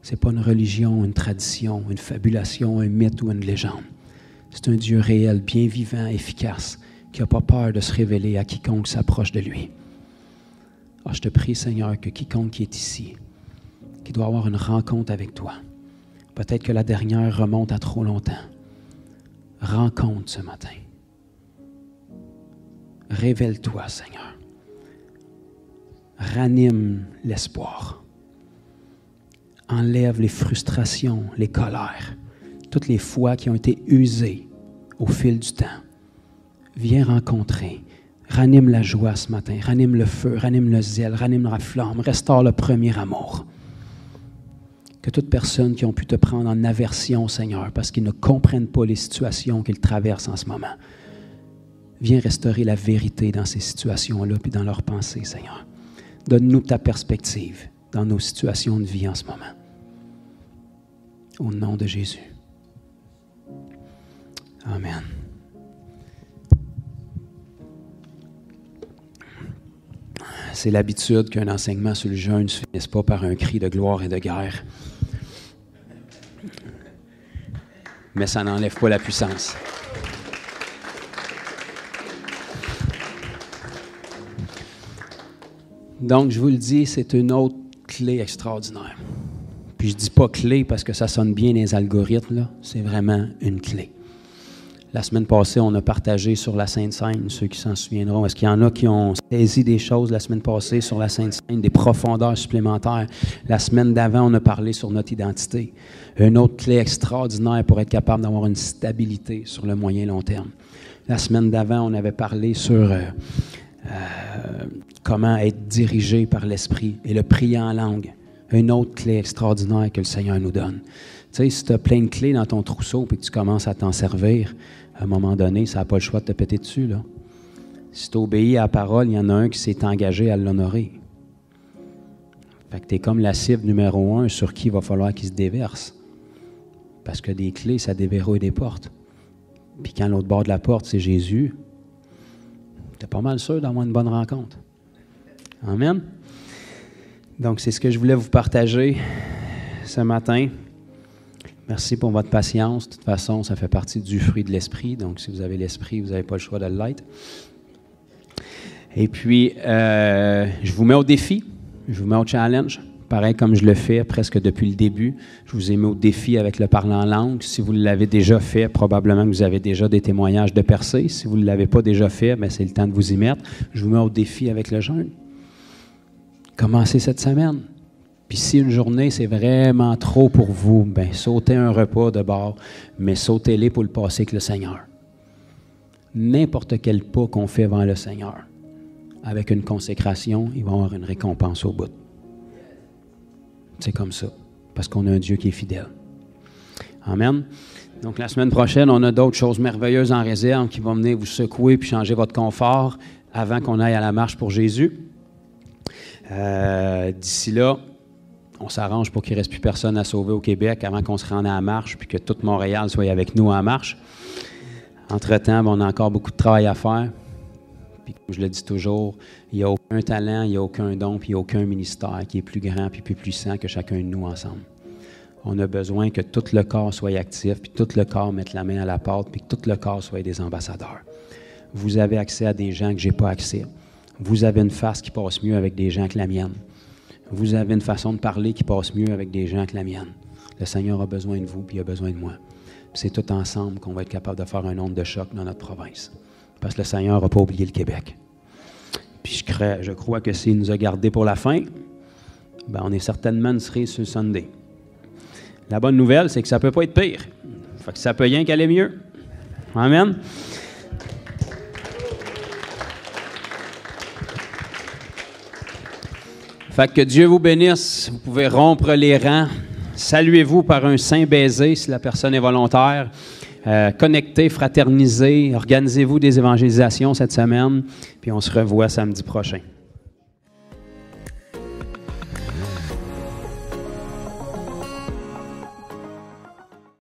Ce n'est pas une religion, une tradition, une fabulation, un mythe ou une légende. C'est un Dieu réel, bien vivant, efficace, qui n'a pas peur de se révéler à quiconque s'approche de lui. Alors, je te prie, Seigneur, que quiconque qui est ici, qui doit avoir une rencontre avec toi, peut-être que la dernière remonte à trop longtemps, rencontre ce matin. Révèle-toi, Seigneur. Ranime l'espoir. Enlève les frustrations, les colères, toutes les fois qui ont été usées au fil du temps. Viens rencontrer. Ranime la joie ce matin. Ranime le feu, ranime le zèle, ranime la flamme. Restaure le premier amour. Que toute personne qui ont pu te prendre en aversion, Seigneur, parce qu'ils ne comprennent pas les situations qu'ils traversent en ce moment, viens restaurer la vérité dans ces situations-là et dans leurs pensées, Seigneur. Donne-nous ta perspective dans nos situations de vie en ce moment. Au nom de Jésus. Amen. C'est l'habitude qu'un enseignement sur le jeûne ne se finisse pas par un cri de gloire et de guerre. Mais ça n'enlève pas la puissance. Donc, je vous le dis, c'est une autre clé extraordinaire. Puis je ne dis pas clé parce que ça sonne bien les algorithmes, là. C'est vraiment une clé. La semaine passée, on a partagé sur la Sainte Seine, ceux qui s'en souviendront. Est-ce qu'il y en a qui ont saisi des choses la semaine passée sur la Sainte Seine, des profondeurs supplémentaires? La semaine d'avant, on a parlé sur notre identité. Une autre clé extraordinaire pour être capable d'avoir une stabilité sur le moyen et long terme. La semaine d'avant, on avait parlé sur comment être dirigé par l'Esprit et le prier en langue. Une autre clé extraordinaire que le Seigneur nous donne. Tu sais, si tu as plein de clés dans ton trousseau et que tu commences à t'en servir, À un moment donné, ça n'a pas le choix de te péter dessus, là. Si tu obéis à la parole, il y en a un qui s'est engagé à l'honorer. Fait que tu es comme la cible numéro 1 sur qui il va falloir qu'il se déverse. Parce que des clés, ça déverrouille des portes. Puis quand l'autre bord de la porte, c'est Jésus, tu es pas mal sûr d'avoir une bonne rencontre. Amen. Donc, c'est ce que je voulais vous partager ce matin. Merci pour votre patience. De toute façon, ça fait partie du fruit de l'esprit. Donc, si vous avez l'esprit, vous n'avez pas le choix de l'être. Et puis, je vous mets au défi. Je vous mets au challenge. Pareil comme je le fais presque depuis le début. Je vous ai mis au défi avec le parler en langue. Si vous l'avez déjà fait, probablement que vous avez déjà des témoignages de percée. Si vous ne l'avez pas déjà fait, bien, c'est le temps de vous y mettre. Je vous mets au défi avec le jeûne. Commencez cette semaine. Puis si une journée, c'est vraiment trop pour vous, bien, sautez un repas de bord, mais sautez-les pour le passer avec le Seigneur. N'importe quel pas qu'on fait devant le Seigneur, avec une consécration, il va y avoir une récompense au bout. C'est comme ça, parce qu'on a un Dieu qui est fidèle. Amen. Donc la semaine prochaine, on a d'autres choses merveilleuses en réserve qui vont venir vous secouer puis changer votre confort avant qu'on aille à la marche pour Jésus. D'ici là, on s'arrange pour qu'il ne reste plus personne à sauver au Québec avant qu'on se rende à la marche puis que tout Montréal soit avec nous en marche. Entre-temps, on a encore beaucoup de travail à faire. Puis comme je le dis toujours, il n'y a aucun talent, il n'y a aucun don, puis il n'y a aucun ministère qui est plus grand puis plus puissant que chacun de nous ensemble. On a besoin que tout le corps soit actif, puis tout le corps mette la main à la pâte, puis que tout le corps soit des ambassadeurs. Vous avez accès à des gens que je n'ai pas accès. Vous avez une face qui passe mieux avec des gens que la mienne. Vous avez une façon de parler qui passe mieux avec des gens que la mienne. Le Seigneur a besoin de vous, puis il a besoin de moi. Puis c'est tout ensemble qu'on va être capable de faire un onde de choc dans notre province. Parce que le Seigneur n'a pas oublié le Québec. Puis je crois que s'il nous a gardés pour la fin, ben on est certainement une cerise sur le Sunday. La bonne nouvelle, c'est que ça ne peut pas être pire. Fait que ça peut rien qu'aller mieux. Amen. Fait que Dieu vous bénisse. Vous pouvez rompre les rangs. Saluez-vous par un saint baiser si la personne est volontaire. Connectez, fraternisez, organisez-vous des évangélisations cette semaine, puis on se revoit samedi prochain.